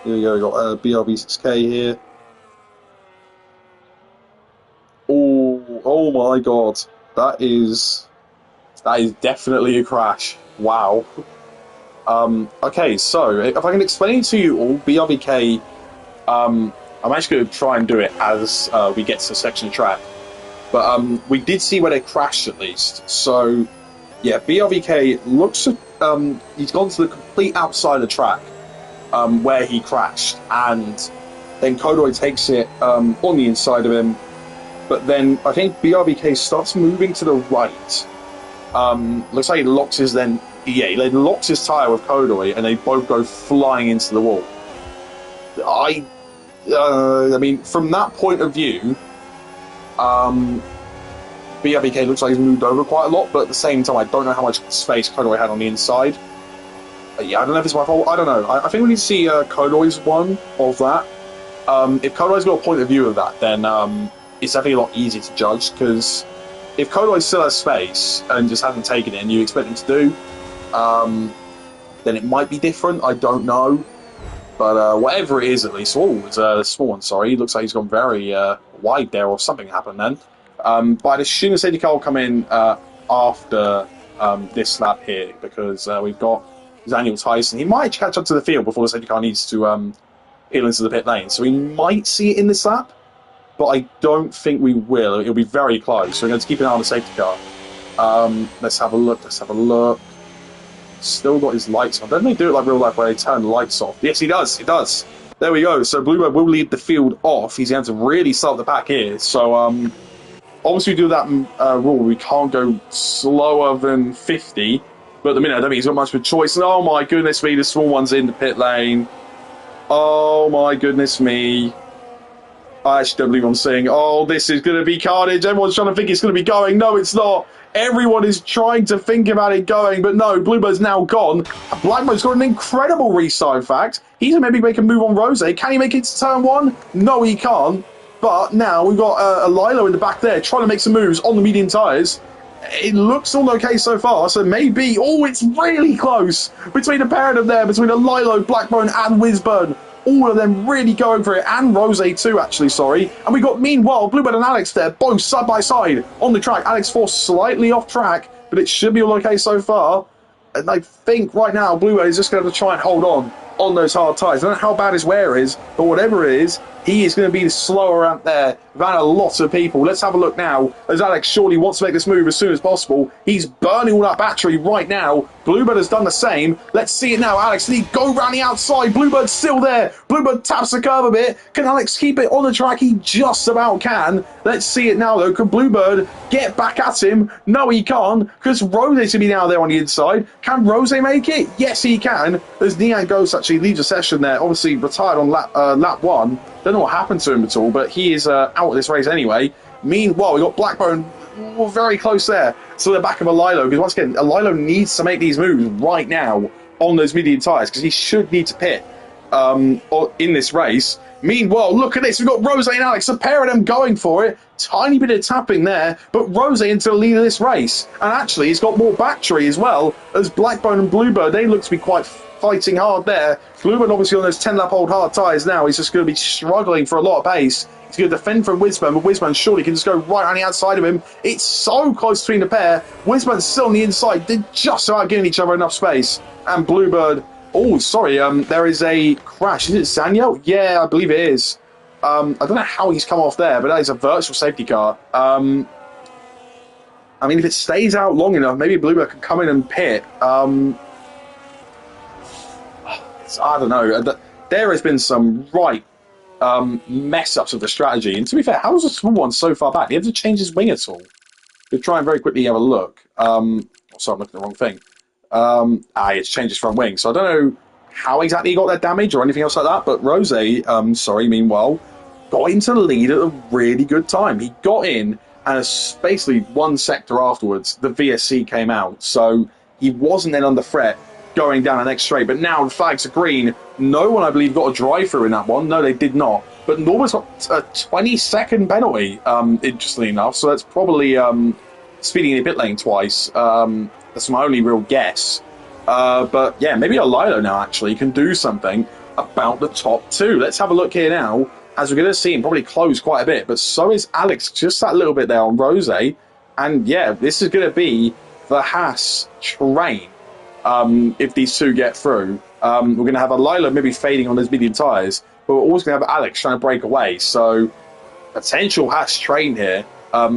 Here we go, we've got BRB6K here. Oh my God. That is definitely a crash. Wow. Okay, so if I can explain to you all, BRBK, I'm actually going to try and do it as we get to the section of track. But we did see where they crashed at least. So, yeah, BRBK looks at, he's gone to the complete outside of the track where he crashed. And then Kodoy takes it on the inside of him. But then I think BRBK starts moving to the right. Looks like he locks his he locks his tyre with Kodoy, and they both go flying into the wall. I mean, from that point of view, BRBK looks like he's moved over quite a lot, but at the same time, I don't know how much space Kodoy had on the inside. Yeah, I don't know if it's my fault. I don't know. I think we need to see Kodoy's one of that. If Kodoy's got a point of view of that, then it's definitely a lot easier to judge, because if Kodoy still has space and just hasn't taken it and you expect him to do, then it might be different. I don't know. But whatever it is, at least. Oh, it's a small one, sorry. It looks like he's gone very wide there, or something happened then. But I'd assume the safety car will come in after this lap here, because we've got Daniel Tyson. He might catch up to the field before the safety car needs to peel into the pit lane. So we might see it in this lap, but I don't think we will. It'll be very close. So we're going to keep an eye on the safety car. Let's have a look. Still got his lights on. Don't they do it like real life where they turn the lights off? Yes, he does. There we go. So Bluebird will lead the field off. He's going to really start the pack here. So obviously we do that rule. We can't go slower than 50. But at the minute, I don't think he's got much of a choice. And oh my goodness me, the small one's in the pit lane. Oh my goodness me. I actually don't believe I'm seeing. Oh, this is going to be carnage. Everyone's trying to think it's going to be going. No, it's not. Everyone is trying to think about it going, but no, Bluebird's now gone. Blackbird's got an incredible restart, in fact. He's going to maybe make a move on Rose. Can he make it to turn one? No, he can't. But now we've got a Lilo in the back there trying to make some moves on the medium tyres. It looks all okay so far, so maybe... Oh, it's really close between a pair of them there, between a Lilo, Blackbone and Whizburn. All of them really going for it, and Rose too, actually, sorry. And we got, meanwhile, Bluebird and Alex there, both side by side on the track. Alex forced slightly off track, but it should be all okay so far. And I think right now, Bluebird is just going to try and hold on those hard tyres. I don't know how bad his wear is, but whatever it is, he is going to be slower out there than a lot of people. Let's have a look now, as Alex surely wants to make this move as soon as possible. He's burning all that battery right now. Bluebird has done the same. Let's see it now. Alex, did he go round the outside? Bluebird's still there. Bluebird taps the curve a bit. Can Alex keep it on the track? He just about can. Let's see it now, though. Can Bluebird get back at him? No, he can't, because Rose's going to be now there on the inside. Can Rose make it? Yes, he can. As Nian Ghost actually leaves the session there, obviously retired on lap one. Don't know what happened to him at all, but he is out of this race anyway. Meanwhile, we got Blackbone very close there to the back of a Lilo, because once again, a Lilo needs to make these moves right now on those medium tyres, because he should need to pit in this race. Meanwhile, look at this. We've got Rose and Alex, a pair of them going for it. Tiny bit of tapping there, but Rose into the lead of this race. And actually, he's got more battery as well, as Blackbone and Bluebird, they look to be quite fighting hard there. Bluebird obviously on those 10-lap-old hard tyres now. He's just going to be struggling for a lot of pace. He's going to defend from Whizburn, but Whizburn surely can just go right on the outside of him. It's so close between the pair. Whizburn's still on the inside. They're just about giving each other enough space. And Bluebird... Oh, sorry, there is a crash. Is it Zaniel? Yeah, I believe it is. I don't know how he's come off there, but that is a virtual safety car. I mean, if it stays out long enough, maybe Bluebird can come in and pit. I don't know. There has been some mess-ups of the strategy. And to be fair, how was the small one so far back? He had to change his wing at all. We'll try and very quickly have a look. Sorry, I'm looking at the wrong thing. He had to change his front wing. So I don't know how exactly he got that damage or anything else like that. But Rose, meanwhile, got into the lead at a really good time. He got in, and basically one sector afterwards, the VSC came out. So he wasn't then under threat going down the next straight, but now the flags are green. No one, I believe, got a drive-through in that one. No, they did not. But Norma's got a 20-second penalty, interestingly enough, so that's probably speeding in the pit lane twice. That's my only real guess. But yeah, maybe a Lilo now actually can do something about the top two. Let's have a look here now, as we're going to see him probably close quite a bit, but so is Alex, just that little bit there on Rose. And yeah, this is going to be the Haas train. If these two get through, we're going to have a Lilo maybe fading on those medium tyres, but we're also going to have Alex trying to break away. So, potential Haas train here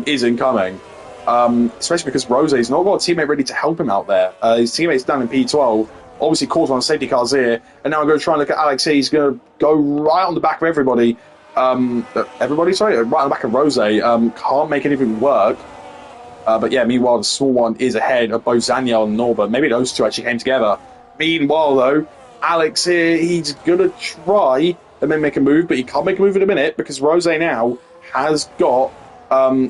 is incoming, especially because Rose's not got a teammate ready to help him out there. His teammate's down in P12, obviously caught on safety cars here, and now I'm going to try and look at Alex here. He's going to go right on the back of everybody. Right on the back of Rose. Can't make anything work. But yeah, meanwhile, the small one is ahead of both Zaniel and Norba. Maybe those two actually came together. Meanwhile, though, Alex here, he's going to try and then make a move, but he can't make a move in a minute because Rose now has got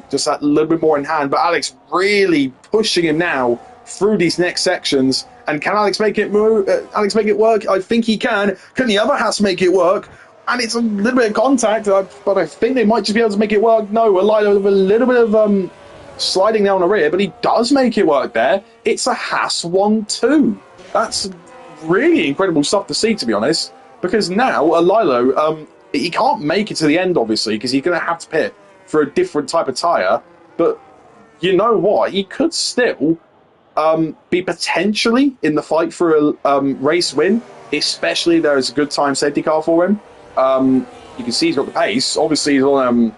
just that little bit more in hand. But Alex really pushing him now through these next sections. And can Alex make it move? Alex make it work? I think he can. Can the other Haas make it work? And it's a little bit of contact, but I think they might just be able to make it work. No, a little bit of sliding down the rear, but he does make it work there. It's a Haas 1-2. That's really incredible stuff to see, to be honest, because now a Lilo, he can't make it to the end, obviously, because he's going to have to pit for a different type of tyre, but you know what? He could still be potentially in the fight for a race win, especially if there is a good time safety car for him. You can see he's got the pace. Obviously, he's on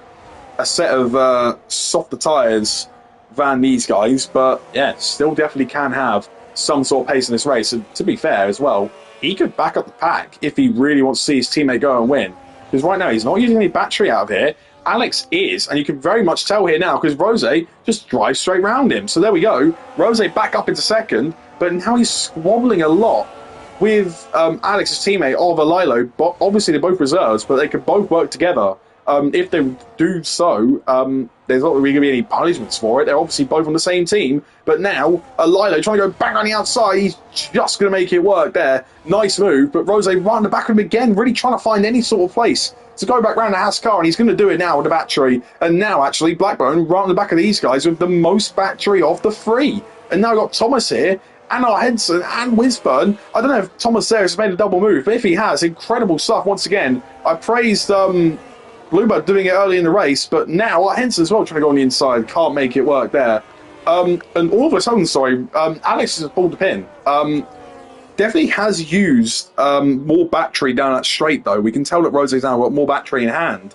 a set of softer tyres than these guys, but yeah, still definitely can have some sort of pace in this race. And to be fair as well, he could back up the pack if he really wants to see his teammate go and win. Because right now, he's not using any battery out of here. Alex is, and you can very much tell here now, because Rose just drives straight round him. So there we go. Rose back up into second, but now he's squabbling a lot with Alex's teammate, Oliver Lilo. But obviously, they're both reserves, but they could both work together If they do so, there's not really going to be any punishments for it. They're obviously both on the same team, but now Lilo trying to go bang on the outside, he's just going to make it work there. Nice move, but Rose right on the back of him again, really trying to find any sort of place to go back round the Haskar, and he's going to do it now with the battery. And now, actually, Blackbone right on the back of these guys with the most battery of the three. And now we've got Thomas here, and our Henson, and Wisburn. I don't know if Thomas there has made a double move, but if he has, incredible stuff once again. I praised Bluebird doing it early in the race, but now Henson as well trying to go on the inside. Can't make it work there. And all of a sudden, Alex has pulled the pin. Definitely has used more battery down that straight, though. We can tell that Rose's now got more battery in hand.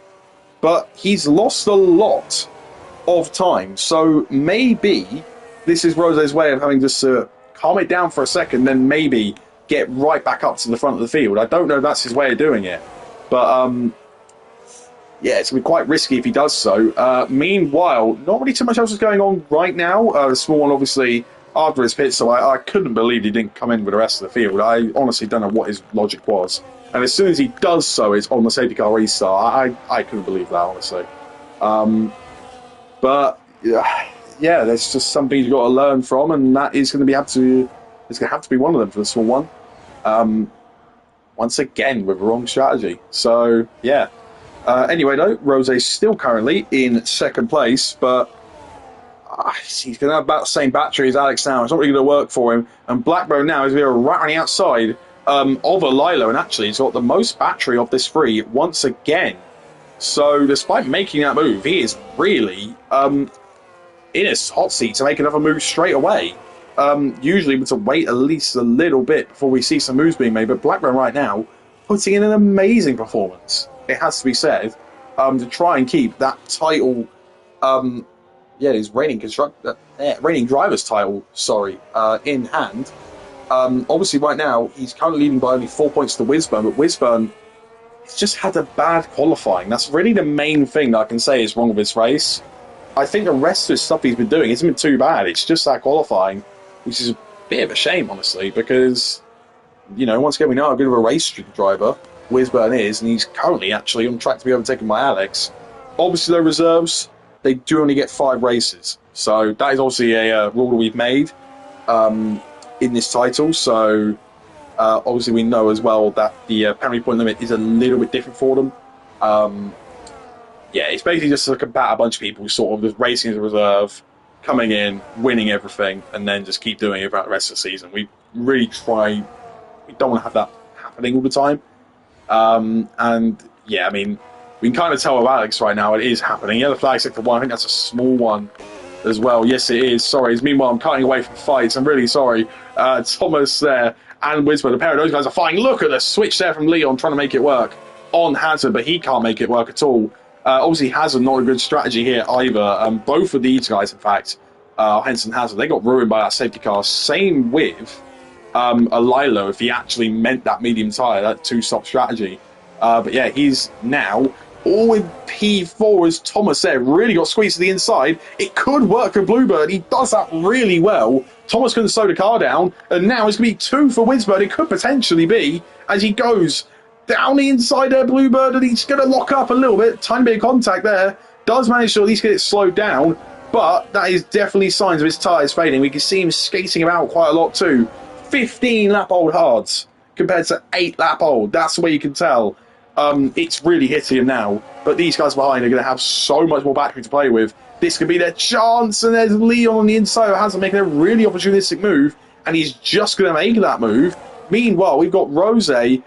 But he's lost a lot of time. So maybe this is Rose's way of having just to calm it down for a second, then maybe get right back up to the front of the field. I don't know if that's his way of doing it. But, yeah, it's going to be quite risky if he does so. Meanwhile, not really too much else is going on right now. The small one, obviously, after his pit, so I couldn't believe he didn't come in with the rest of the field. I honestly don't know what his logic was. And as soon as he does so, it's on the safety car restart. I couldn't believe that, honestly. But, yeah, there's just something you've got to learn from, and that is going to have to be one of them for the small one. Once again, with the wrong strategy. So, yeah. Anyway, though, Rose's still currently in second place, but he's going to have about the same battery as Alex now. It's not really going to work for him. And Blackbone now is going to be right on the outside of a Lilo, and actually he's got the most battery of this three once again. So, despite making that move, he is really in his hot seat to make another move straight away. Usually, we to wait at least a little bit before we see some moves being made, but Blackbone right now putting in an amazing performance, it has to be said, to try and keep that title, his reigning driver's title, in hand. Obviously, right now, he's currently leading by only 4 points to Wisburn, but Wisburn has just had a bad qualifying. That's really the main thing that I can say is wrong with this race. I think the rest of the stuff he's been doing isn't been too bad. It's just that qualifying, which is a bit of a shame, honestly, because, once again, we know how good of a race driver Wisburn is, and he's currently actually on track to be overtaken by Alex. Obviously, their reserves, they do only get 5 races. So that is obviously a rule that we've made in this title. So obviously we know as well that the penalty point limit is a little bit different for them. It's basically just to combat a bunch of people sort of just racing as a reserve, coming in, winning everything, and then just keep doing it throughout the rest of the season. We really try, we don't want to have that happening all the time. We can kind of tell with Alex right now it is happening. Yeah, the flag sector 1, I think that's a small one as well. Yes, it is. Sorry. Meanwhile, I'm cutting away from fights. I'm really sorry. Thomas there and Wisburn, the pair of those guys are fighting. Look at the switch there from Leon trying to make it work on Hazard, but he can't make it work at all. Obviously, Hazard not a good strategy here either. Both of these guys, in fact, Henson Hazard, they got ruined by that safety car. Same with a Lilo, if he actually meant that medium tyre, that 2-stop strategy. But yeah, he's now all in P4 as Thomas there. Really got squeezed to the inside. It could work for Bluebird. He does that really well. Thomas can slow the car down, and now it's going to be 2 for Wisburn. It could potentially be as he goes down the inside there, Bluebird, and he's going to lock up a little bit. Tiny bit of contact there. Does manage to at least get it slowed down, but that is definitely signs of his tyres fading. We can see him skating about quite a lot too. 15 lap old hards compared to 8 lap old. That's the way you can tell. It's really hitting him now, but these guys behind are going to have so much more battery to play with. This could be their chance, and there's Leon on the inside who hasn't making a really opportunistic move, and he's just going to make that move. Meanwhile, we've got Rose and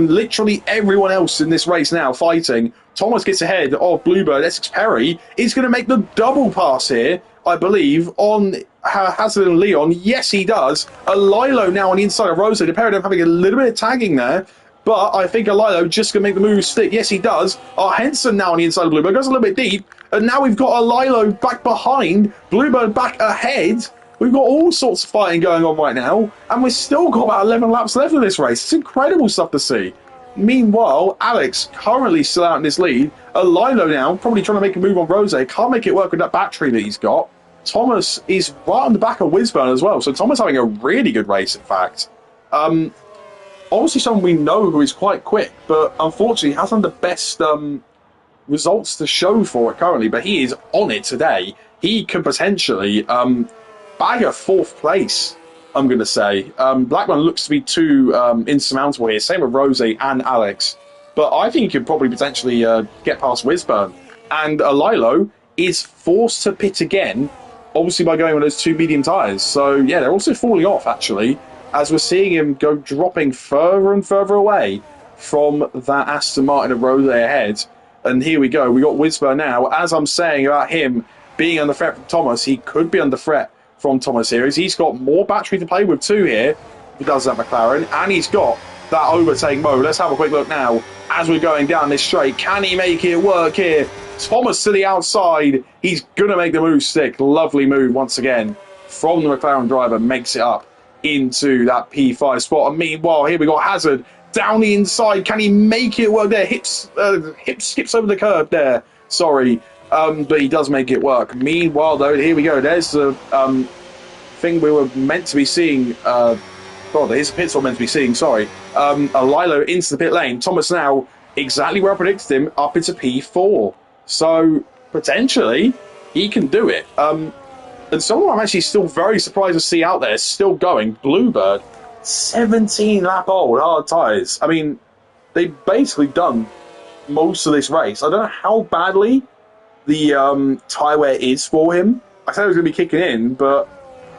literally everyone else in this race now fighting. Thomas gets ahead of Bluebird. Essex Perry is going to make the double pass here, I believe, on Hazard and Leon. Yes, he does. A Lilo now on the inside of Rose. The pair of them having a little bit of tagging there. But I think Lilo just going to make the move stick. Yes, he does. Henson now on the inside of Bluebird. Goes a little bit deep. And now we've got a Lilo back behind. Bluebird back ahead. We've got all sorts of fighting going on right now. And we've still got about 11 laps left of this race. It's incredible stuff to see. Meanwhile, Alex currently still out in this lead. A Lilo now, probably trying to make a move on Rose. Can't make it work with that battery that he's got. Thomas is right on the back of Wisburn as well. So Thomas having a really good race, in fact. Obviously someone we know who is quite quick, but unfortunately hasn't the best results to show for it currently, but he is on it today. He could potentially bag a fourth place, I'm going to say. Blackburn looks to be too insurmountable here. Same with Rose and Alex. But I think he could probably potentially get past Wisburn. And Lilo is forced to pit again, obviously by going on those two medium tyres. So, yeah, they're also falling off, actually, as we're seeing him go dropping further and further away from that Aston Martin of Rose ahead. And here we go. We got Wisburn now. As I'm saying about him being under threat from Thomas, he could be under threat from Thomas here. He's got more battery to play with too here. He does that, McLaren. And he's got that overtake mode. Let's have a quick look now as we're going down this straight. Can he make it work here? Thomas to the outside. He's going to make the move stick. Lovely move once again from the McLaren driver. Makes it up into that P5 spot. And meanwhile, here we got Hazard down the inside. Can he make it work there? Hip skips over the curb there. Sorry. But he does make it work. Meanwhile, though, here we go. There's the thing we were meant to be seeing. Here's the pit stop meant to be seeing, sorry. Lilo into the pit lane. Thomas now, exactly where I predicted him, up into P4. So, potentially, he can do it. And someone I'm actually still very surprised to see out there, still going, Bluebird, 17 lap old, hard tyres. I mean, they've basically done most of this race. I don't know how badly the tyre wear is for him. I thought he was going to be kicking in, but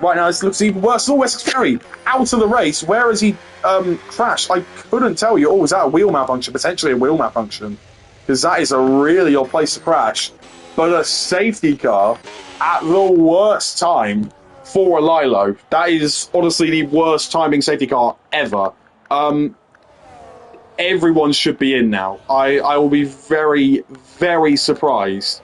right now, it looks even worse. Oh, Wessex Ferry out of the race. Where has he crashed? I couldn't tell you. Oh, was that a wheel malfunction? Potentially a wheel malfunction. Because that is a really odd place to crash. But a safety car at the worst time for a Lilo. That is honestly the worst timing safety car ever. Everyone should be in now. I will be very, very surprised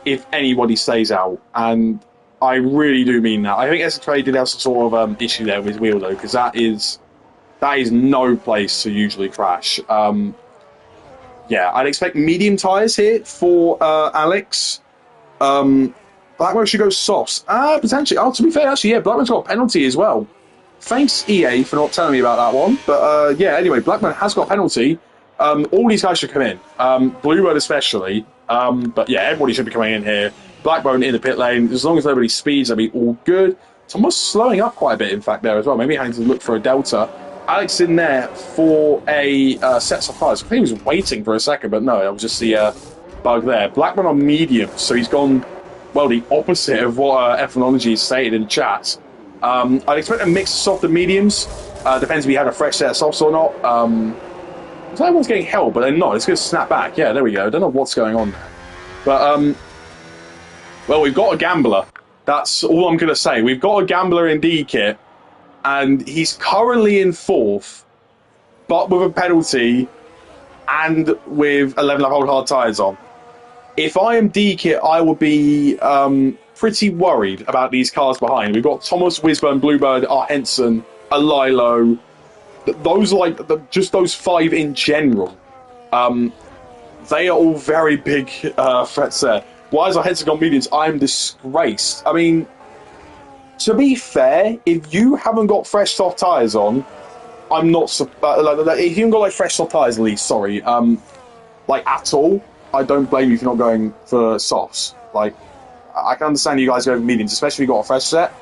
if anybody stays out. And I really do mean that. I think SXA did have some sort of issue there with his wheel, though, because that is no place to usually crash. Yeah, I'd expect medium tyres here for Alex. Blackburn should go softs. Potentially. Oh, to be fair, actually, yeah, Blackburn's got a penalty as well. Thanks, EA, for not telling me about that one. But, yeah, anyway, Blackburn has got a penalty. All these guys should come in. Bluebird especially. But, yeah, everybody should be coming in here. Blackburn in the pit lane. As long as nobody speeds, that'll be all good. Thomas slowing up quite a bit, in fact, there as well. Maybe having to look for a delta. Alex in there for a sets of tyres. I think he was waiting for a second, but no, that was just the bug there. Blackburn on medium, so he's gone, well, the opposite of what F1ology stated in chat. I'd expect a mix of soft and mediums. Depends if he had a fresh set of softs or not. So everyone's getting held, but they're not. It's going to snap back. Yeah, there we go. I don't know what's going on there. But, well, we've got a gambler. That's all I'm going to say. We've got a gambler in D-Kit, and he's currently in fourth, but with a penalty and with 11-lap-old hard tyres on. If I am D-Kit, I would be pretty worried about these cars behind. We've got Thomas, Wisburn, Bluebird, Art Henson, Alilo. Those just those five in general. They are all very big threats there. Why has Art Henson gone mediums? I'm disgraced. I mean, to be fair, if you haven't got fresh soft tyres on, I'm not... if you haven't got like fresh soft tyres, at least, sorry, like at all, I don't blame you for not going for softs. Like, I can understand you guys go for mediums, especially if you've got a fresh set.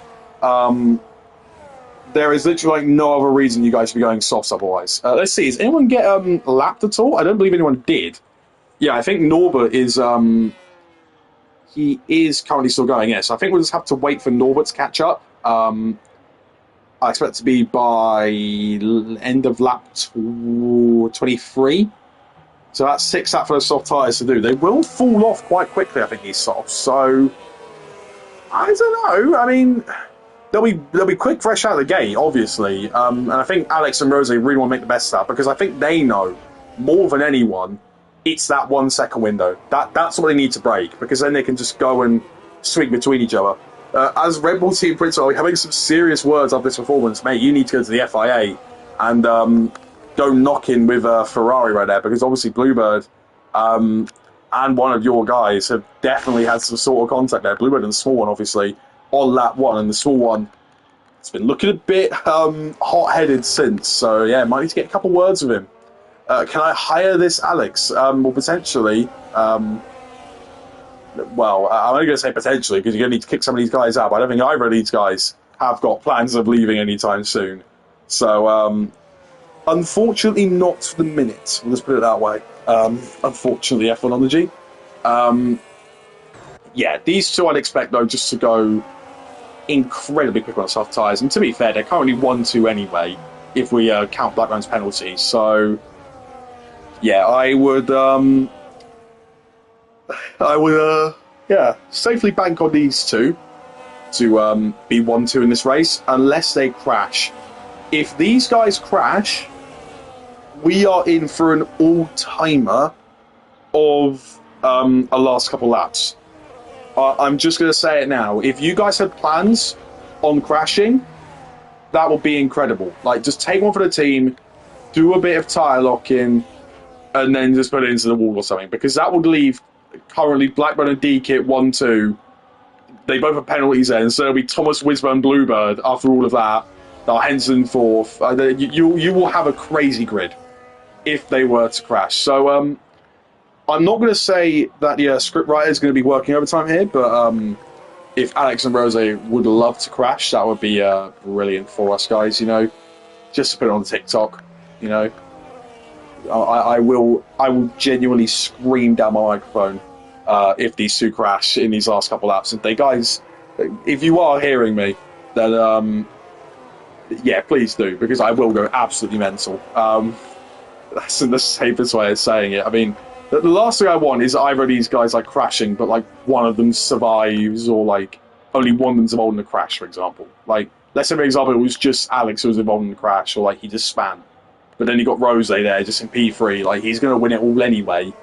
There is literally like no other reason you guys should be going softs otherwise. Let's see, does anyone get lapped at all? I don't believe anyone did. Yeah, I think Norbert is... he is currently still going, yes. I think we'll just have to wait for Norbert to catch up. I expect it to be by end of lap 23. So that's 6 laps for those soft tyres to do. They will fall off quite quickly, I think, these softs. So, I don't know. I mean, they'll be quick, fresh out of the gate, obviously. And I think Alex and Rose really want to make the best of that, because I think they know, more than anyone, it's that 1 second window. That's what they need to break, because then they can just go and swing between each other. As Red Bull team principal, having some serious words of this performance, mate, you need to go to the FIA and go knocking with Ferrari right there, because obviously Bluebird and one of your guys have definitely had some sort of contact there. Bluebird and the small one, obviously, on lap 1, and the small one, it's been looking a bit hot-headed since. So, yeah, might need to get a couple words with him. Can I hire this Alex? Well, potentially. Well, I'm only going to say potentially because you're going to need to kick some of these guys out. But I don't think either of these guys have got plans of leaving anytime soon. So, unfortunately, not for the minute. Let's put it that way. Unfortunately, F1ology. Yeah, these two I'd expect though just to go incredibly quick on soft tyres. And to be fair, they're currently 1-2 anyway, if we count Blackburn's penalty. So, yeah, yeah, safely bank on these two to be 1-2 in this race, unless they crash. If these guys crash, we are in for an all-timer of a last couple laps. I'm just going to say it now. If you guys had plans on crashing, that would be incredible. Like, just take one for the team, do a bit of tyre locking, and then just put it into the wall or something. Because that would leave currently Blackburn and D-Kit 1-2. They both have penalties then, so it'll be Thomas, Wisburn, Bluebird after all of that. Henson fourth. You will have a crazy grid if they were to crash. So, I'm not going to say that the script writer is going to be working overtime here, but if Alex and Rose would love to crash, that would be brilliant for us guys, you know. Just to put it on TikTok, you know. I will genuinely scream down my microphone if these two crash in these last couple laps. And they guys, if you are hearing me, then yeah, please do, because I will go absolutely mental. That's in the safest way of saying it. I mean, the last thing I want is either of these guys like crashing, but like one of them survives, or like only one of them's involved in a crash, for example. Like, let's say for example it was just Alex who was involved in the crash, or like he just span. But then you got Rose there, just in P3. Like, he's going to win it all anyway.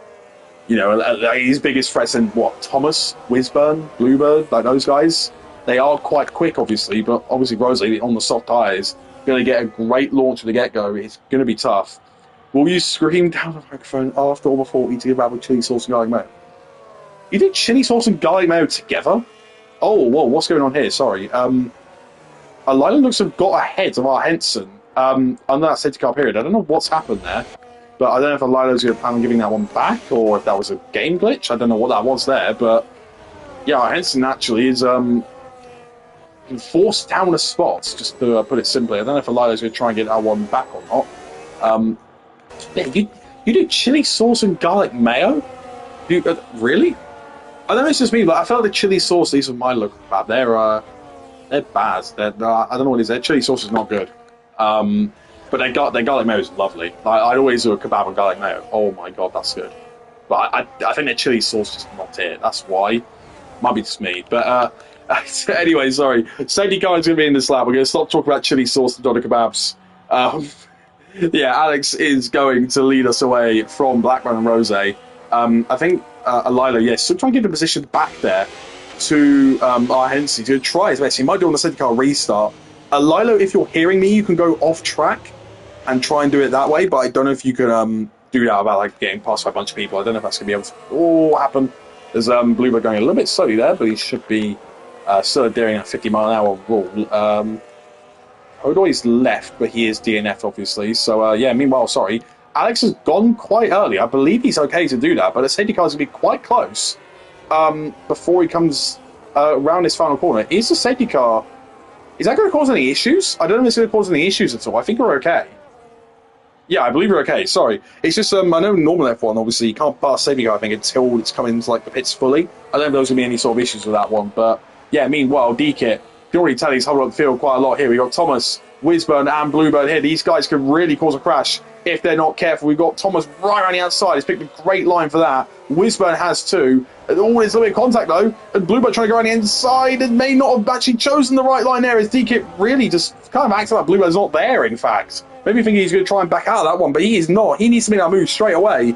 You know, his biggest threats in what? Thomas, Wisburn, Bluebird, like those guys. They are quite quick, obviously, but obviously Rose on the soft tyres going to get a great launch at the get-go. It's going to be tough. Will you scream down the microphone after over 40 to give out with chili sauce and garlic mayo? You did chili sauce and garlic mayo together? Oh, whoa, what's going on here? Sorry. Alila looks to have got ahead of our Henson under that safety car period. I don't know what's happened there, but I don't know if Alila's going to plan on giving that one back or if that was a game glitch. I don't know what that was there, but yeah, our Henson actually is forced down a spot, just to put it simply. I don't know if Alila's going to try and get that one back or not. Yeah, you do chili sauce and garlic mayo? Really? I don't know, it's just me, but I felt the chili sauce, these are my look bad. They're bad. I don't know what it is. Their chili sauce is not good. But their garlic mayo is lovely. I'd always do a kebab and garlic mayo. Oh my god, that's good. But I think their chili sauce is not it. That's why. Might be just me. But anyway, sorry. Safety car is going to be in this lap. We're going to stop talking about chili sauce and doner kebabs. Yeah, Alex is going to lead us away from Blackburn and Rose. I think Alila, yes, so try and get the position back there to our Hensey to try his best. He might do on the safety car restart. Alila, if you're hearing me, you can go off track and try and do it that way, but I don't know if you can do that without like getting past by a bunch of people. I don't know if that's going to be able to happen. There's Bluebird going a little bit slowly there, but he should be still adhering a 50-mile-an-hour rule. Odoy's left, but he is DNF, obviously. So, yeah, meanwhile, sorry, Alex has gone quite early. I believe he's okay to do that, but the safety car is going to be quite close before he comes around this final corner. Is the safety car... Is that going to cause any issues? I don't know if it's going to cause any issues at all. I think we're okay. Yeah, I believe we're okay. Sorry. It's just, I know normal F1, obviously, you can't pass safety car, I think, until it's coming into, like, the pits fully. I don't know if there's going to be any sort of issues with that one, but, yeah, meanwhile, D-Kit, you can already tell he's holding up the field quite a lot here. We've got Thomas, Wisburn, and Bluebird here. These guys could really cause a crash if they're not careful. We've got Thomas right around the outside. He's picked a great line for that. Wisburn has too. Always a little bit of contact, though. And Bluebird trying to go around the inside and may not have actually chosen the right line there as D-Kit really just kind of acts like Bluebird's not there, in fact. Maybe thinking he's going to try and back out of that one, but he is not. He needs to make that move straight away.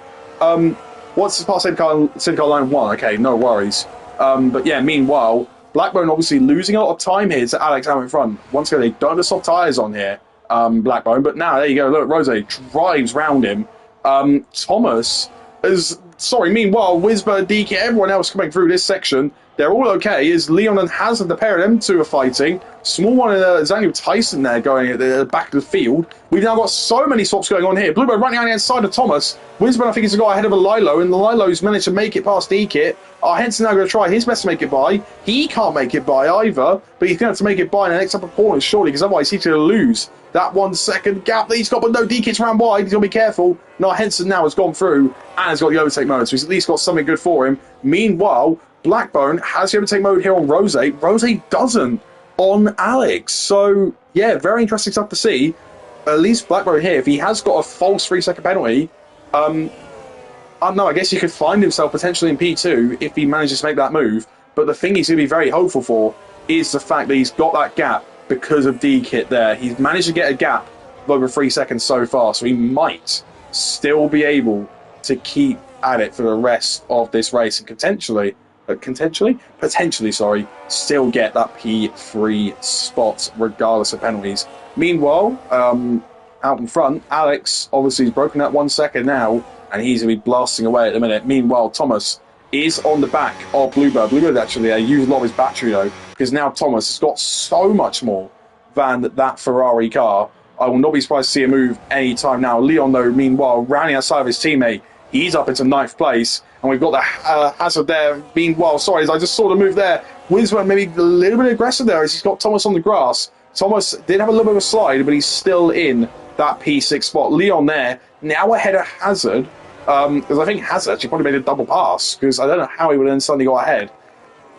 What's the past safety car line 1? Okay, no worries. But yeah, meanwhile, Blackburn obviously losing a lot of time here to Alex out in front. Once again, they don't have the soft tyres on here, Blackburn. But now, there you go. Look, Rose drives round him. Thomas has sorry, meanwhile, Whisper, DK, everyone else coming through this section, they're all okay, as Leon and Hazard, the pair of them two are fighting. Small one and Daniel Tyson there going at the back of the field. We've now got so many swaps going on here. Bluebird running on the inside of Thomas. Whisper, I think, has got ahead of a Lilo, and the Lilo's managed to make it past DK. Henson now going to try his best to make it by. He can't make it by either, but he's going to have to make it by in the next couple of corners, surely, because otherwise he's going to lose that 1 second gap that he's got. But no, DK's round wide. He's going to be careful. No, Henson now has gone through and has got the overtake mode, so he's at least got something good for him. Meanwhile, Blackbone has the overtake mode here on Rose. Rose doesn't on Alex. So, yeah, very interesting stuff to see. At least Blackbone here, if he has got a false 3-second penalty, I don't know, I guess he could find himself potentially in P2 if he manages to make that move. But the thing he's going to be very hopeful for is the fact that he's got that gap because of D-Kit there. He's managed to get a gap of over 3 seconds so far, so he might still be able to keep at it for the rest of this race and potentially, still get that P3 spot regardless of penalties. Meanwhile, out in front, Alex obviously has broken that 1 second now, and he's going to be blasting away at the minute. Meanwhile, Thomas is on the back of Bluebird. Bluebird actually used a lot of his battery though, because now Thomas has got so much more than that Ferrari car. I will not be surprised to see a move anytime now. Leon, though, meanwhile, rounding outside of his teammate, he's up into 9th place, and we've got the Hazard there. Meanwhile, sorry, I just saw the move there. Winsworth maybe a little bit aggressive there as he's got Thomas on the grass. Thomas did have a little bit of a slide, but he's still in that P6 spot. Leon there, now ahead of Hazard, because I think Hazard actually probably made a double pass, because I don't know how he would then suddenly go ahead.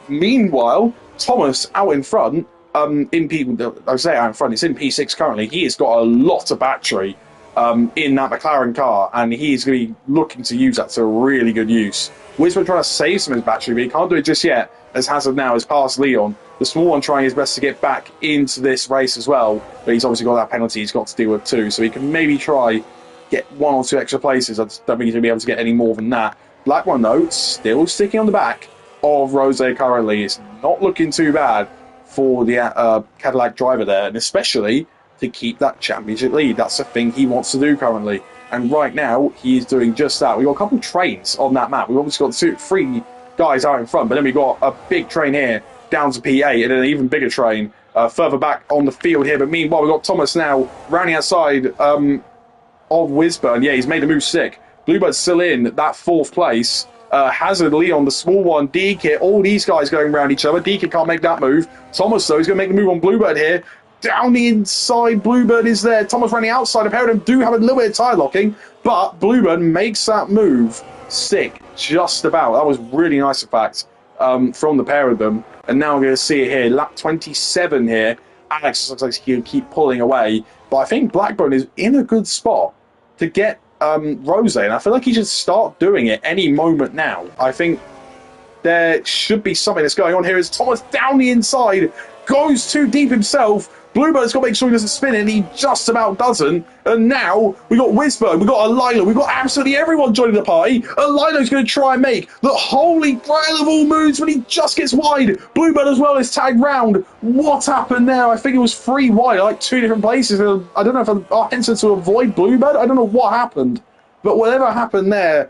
Meanwhile, Thomas out in front, in P, I say out in front, it's in P6 currently. He has got a lot of battery in that McLaren car, and he's going to be looking to use that to really good use. Wisman trying to save some of his battery, but he can't do it just yet, as Hazard now has passed Leon. The small one trying his best to get back into this race as well, but he's obviously got that penalty he's got to deal with too, so he can maybe try get 1 or 2 extra places. I just don't think he's going to be able to get any more than that. Black one, though, still sticking on the back of Rose currently. It's not looking too bad for the Cadillac driver there, and especially to keep that championship lead. That's the thing he wants to do currently. And right now, he's doing just that. We've got a couple of trains on that map. We've obviously got 3 guys out in front, but then we've got a big train here down to P8, and then an even bigger train further back on the field here. But meanwhile, we've got Thomas now rounding outside of Wisburn. Yeah, he's made a move sick. Bluebird's still in that 4th place. Hazard, Leon, the small one, DK, all these guys going around each other. DK can't make that move. Thomas, though, he's going to make the move on Bluebird here. Down the inside, Bluebird is there. Thomas running outside. A pair of them do have a little bit of tyre locking, but Bluebird makes that move sick just about. That was really nice, in fact, from the pair of them. And now we're going to see it here. Lap 27 here. Alex looks like he can keep pulling away, but I think Blackburn is in a good spot to get Rose, and I feel like he should start doing it any moment now. I think there should be something that's going on here as Thomas down the inside goes too deep himself. Bluebird's got to make sure he doesn't spin it, and he just about doesn't. And now we got Wisburn, we got a Lilo, we've got absolutely everyone joining the party. A Lilo's going to try and make the holy grail of all moves, but he just gets wide. Bluebird as well is tagged round. What happened there? I think it was 3 wide, like 2 different places. I don't know if Henson to avoid Bluebird. I don't know what happened, but whatever happened there,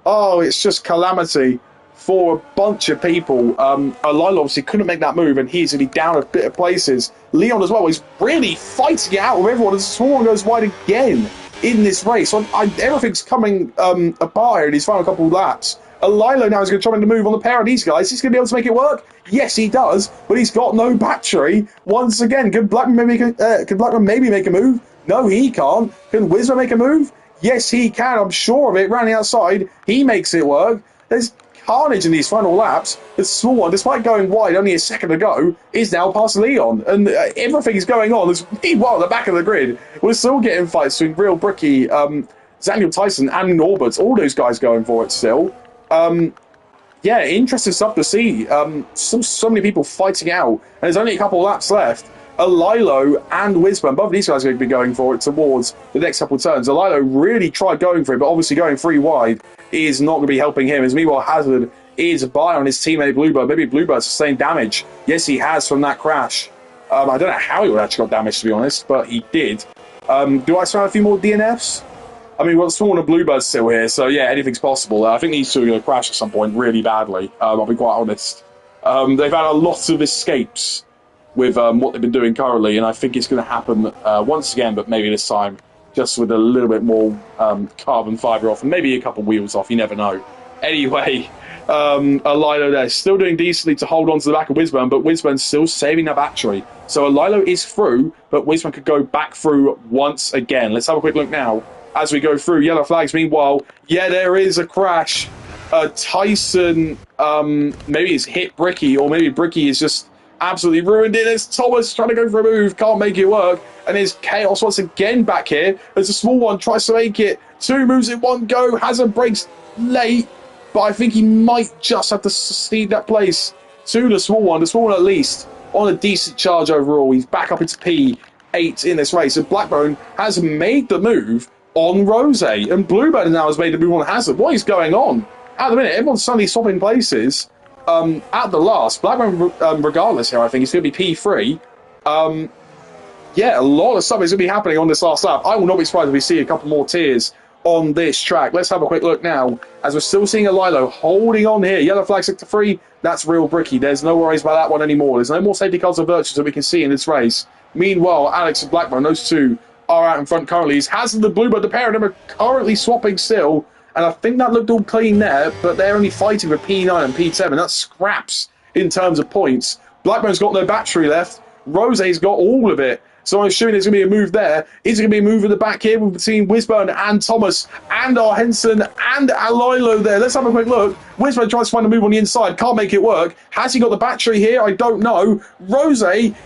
oh, it's just calamity for a bunch of people. Lilo obviously couldn't make that move, and he's going to be down a bit of places. Leon as well is really fighting it out with everyone as Swan goes wide again in this race. So everything's coming apart here in his final couple of laps. Lilo now is going to try and move on the pair of these guys. He's going to be able to make it work. Yes, he does, but he's got no battery. Once again, can Blackman maybe make a move? No, he can't. Can Wizard make a move? Yes, he can. I'm sure of it. Round the outside, he makes it work. There's carnage in these final laps. The small one, despite going wide only a second ago, is now past Leon, and everything is going on. Meanwhile, at the back of the grid, we're still getting fights between Real Bricky, Daniel Tyson, and Norbert. All those guys going for it still. Yeah, interesting stuff to see. So many people fighting out, and there's only a couple of laps left. Lilo and Wisburn, both of these guys are going to be going for it towards the next couple of turns. Lilo really tried going for it, but obviously going 3 wide is not going to be helping him. As meanwhile, Hazard is by on his teammate Bluebird. Maybe Bluebird sustained damage. Yes, he has from that crash. I don't know how he would actually got damaged, to be honest, but he did. Do I still have a few more DNFs? I mean, we've got Sworn and Bluebird still here, so yeah, anything's possible. I think these two are going to crash at some point really badly. I'll be quite honest. They've had a lot of escapes with what they've been doing currently, and I think it's going to happen once again, but maybe this time just with a little bit more carbon fibre off and maybe a couple wheels off. You never know. Anyway, Alilo there still doing decently to hold on to the back of Wisburn, but Wisburn's still saving that battery. So Alilo is through, but Wisburn could go back through once again. Let's have a quick look now as we go through. Yellow flags. Meanwhile, yeah, there is a crash. Tyson maybe he's hit Bricky, or maybe Bricky is just absolutely ruined it. As Thomas trying to go for a move, can't make it work, and there's chaos once again back here as a small one tries to make it. Two moves in one go. Hazard breaks late, but I think he might just have to cede that place to the small one. The small one at least on a decent charge overall. He's back up into P8 in this race, and Blackbone has made the move on Rose, and Bluebird now has made the move on Hazard. What is going on? At the minute, everyone's suddenly swapping places. At the last, Blackburn, regardless here, I think, it's going to be P3. Yeah, a lot of stuff is going to be happening on this last lap. I will not be surprised if we see a couple more tiers on this track. Let's have a quick look now, as we're still seeing Alilo holding on here. Yellow flag sector 3, that's real Bricky. There's no worries about that one anymore. There's no more safety cars or virtues that we can see in this race. Meanwhile, Alex and Blackburn, those two are out in front currently. Hazard and Bluebird, the pair of them are currently swapping still. And I think that looked all clean there, but they're only fighting for P9 and P7. That's scraps in terms of points. Blackburn's got no battery left. Rose's got all of it. So I'm assuming there's going to be a move there. Is there going to be a move in the back here between Wisburn and Thomas and our Henson and Alilo there? Let's have a quick look. Wisburn tries to find a move on the inside. Can't make it work. Has he got the battery here? I don't know. Rose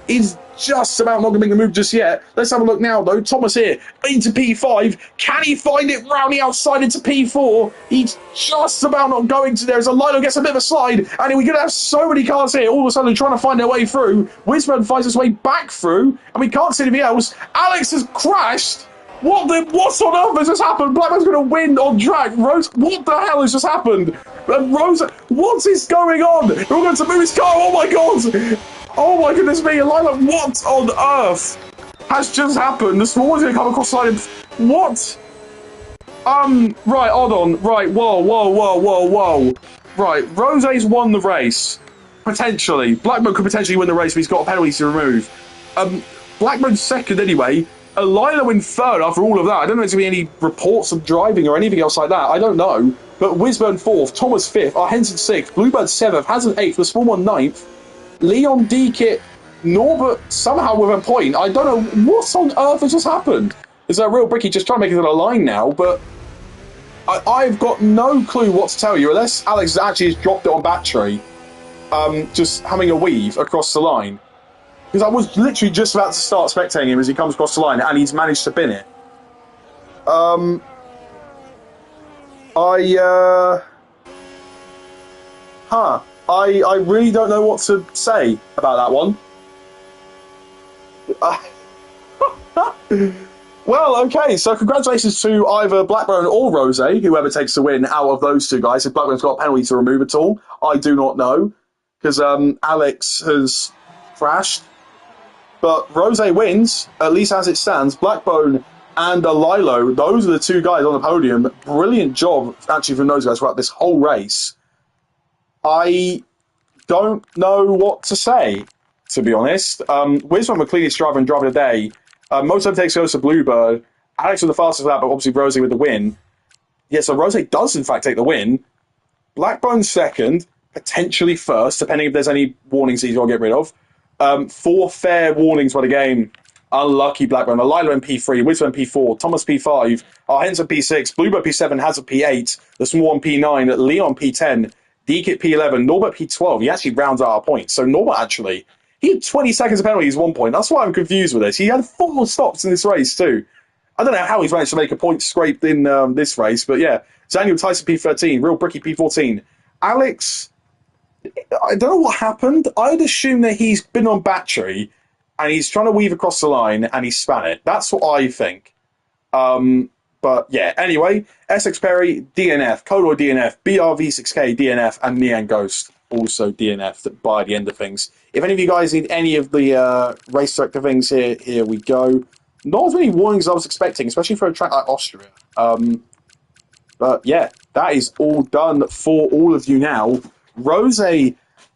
is just about not going to make the move just yet. Let's have a look now, though. Thomas here into P5. Can he find it round the outside into P4? He's just about not going to there. As Alilo gets a bit of a slide, and we're going to have so many cars here all of a sudden trying to find their way through. Wisburn finds his way back through, and we can't see anything else. Alex has crashed. What on earth has just happened? Blackman's going to win on track. Rose, what the hell has just happened? Rose, what is going on? We're going to move his car. Oh my god. Oh my goodness me. Lila, what on earth has just happened? The small one's going to come across the line. What? Right, hold on. Right, whoa. Right, Rose's won the race. Potentially. Blackburn could potentially win the race, but he's got a penalty to remove. Blackburn's second anyway. Alilo in third after all of that. I don't know if there's going to be any reports of driving or anything else like that. I don't know. But Wisburn fourth, Thomas fifth, our Henson sixth, Bluebird seventh, Hazard eighth, the small one ninth, Leon D-Kit, Norbert somehow with a point. I don't know what on earth has just happened. There's a real Bricky just trying to make it to the line now, but I've got no clue what to tell you unless Alex actually has dropped it on battery, just having a weave across the line. Because I was literally just about to start spectating him as he comes across the line, and he's managed to bin it. I really don't know what to say about that one. Well, okay, so congratulations to either Blackburn or Rose, whoever takes the win out of those two guys. If Blackburn's got a penalty to remove at all, I do not know, because Alex has crashed. But Rose wins, at least as it stands. Blackbone and Alilo, those are the two guys on the podium. Brilliant job, actually, from those guys throughout this whole race. I don't know what to say, to be honest. Wisdom, the cleanest driver and driver of the day. Most of them takes goes to Bluebird. Alex with the fastest lap, but obviously Rose with the win. Yeah, so Rose does, in fact, take the win. Blackbone second, potentially first, depending if there's any warnings that he's got to get rid of. 4 fair warnings by the game. Unlucky Blackburn. Alilo in P3, Wisdom in P4, Thomas P5, Henson P6, Bluebird P7, Hazard P8, the small one P9, Leon P10, D-Kit P11, Norbert P12. He actually rounds out our points. So Norbert actually, he had 20 seconds of penalties 1 point. That's why I'm confused with this. He had 4 stops in this race too. I don't know how he's managed to make a point scraped in this race, but yeah. Daniel Tyson P13, Real Bricky P14. Alex, I don't know what happened. I'd assume that he's been on battery and he's trying to weave across the line and he span it. That's what I think. But yeah, anyway, Essex Perry, DNF, Kodor DNF, BRV6K DNF, and Neon Ghost also DNF by the end of things. If any of you guys need any of the race director things here we go. Not as many warnings as I was expecting, especially for a track like Austria. But yeah, that is all done for all of you now. Rose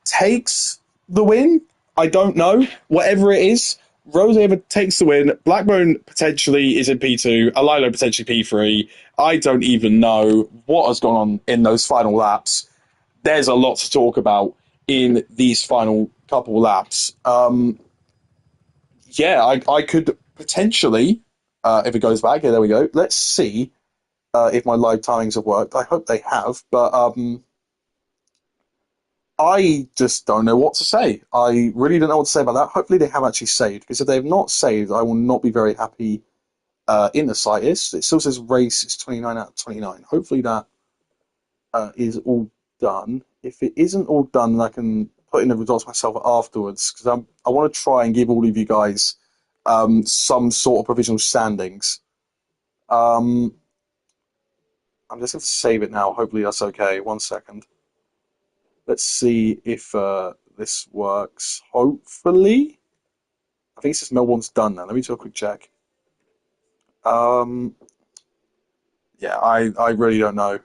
takes the win. I don't know. Whatever it is, Rose takes the win. Blackbone potentially is in P2. Alilo potentially P3. I don't even know what has gone on in those final laps. There's a lot to talk about in these final couple laps. Yeah, I could potentially, if it goes back, yeah, there we go. Let's see if my live timings have worked. I hope they have, but I just don't know what to say. I really don't know what to say about that. Hopefully, they have actually saved, because if they have not saved, I will not be very happy in the slightest. It still says race is 29 out of 29. Hopefully, that is all done. If it isn't all done, then I can put in the results myself afterwards, because I want to try and give all of you guys some sort of provisional standings. Um, I'm just going to save it now. Hopefully, that's okay. 1 second. Let's see if this works. Hopefully. I think it says Melbourne's done now. Let me do a quick check. Um, yeah, I really don't know.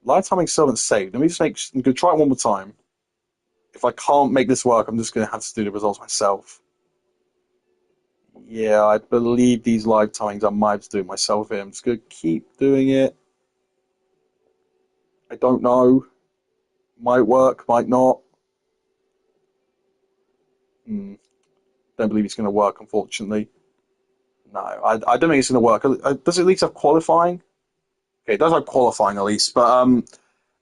Live timing still haven't saved. Let me just I'm going to try it one more time. If I can't make this work, I'm just going to have to do the results myself. Yeah, I believe these live timings I might have to do it myself here. I'm just going to keep doing it. I don't know. Might work, might not. Don't believe it's going to work, unfortunately. No, I don't think it's going to work. Does it at least have qualifying? Okay, it does have qualifying at least. But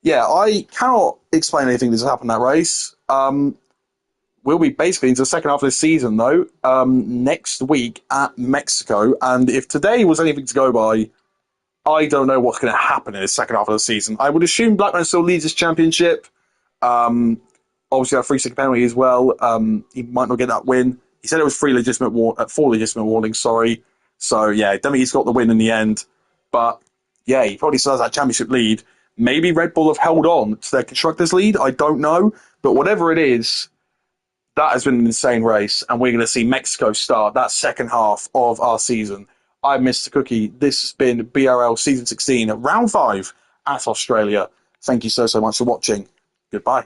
yeah, I cannot explain anything that's happened in that race. We'll be basically into the second half of the season, though, next week at Mexico. And if today was anything to go by, I don't know what's going to happen in the second half of the season. I would assume Blackman still leads this championship. Um, Obviously, a free second penalty as well. He might not get that win. He said it was four legitimate warnings. Sorry. So yeah, I don't think he's got the win in the end. But yeah, he probably still has that championship lead. Maybe Red Bull have held on to their constructors' lead. I don't know. But whatever it is, that has been an insane race, and we're going to see Mexico start that second half of our season. I'm Mr. Cookie. This has been BRL Season 16, Round 5 at Australia. Thank you so much for watching. Goodbye.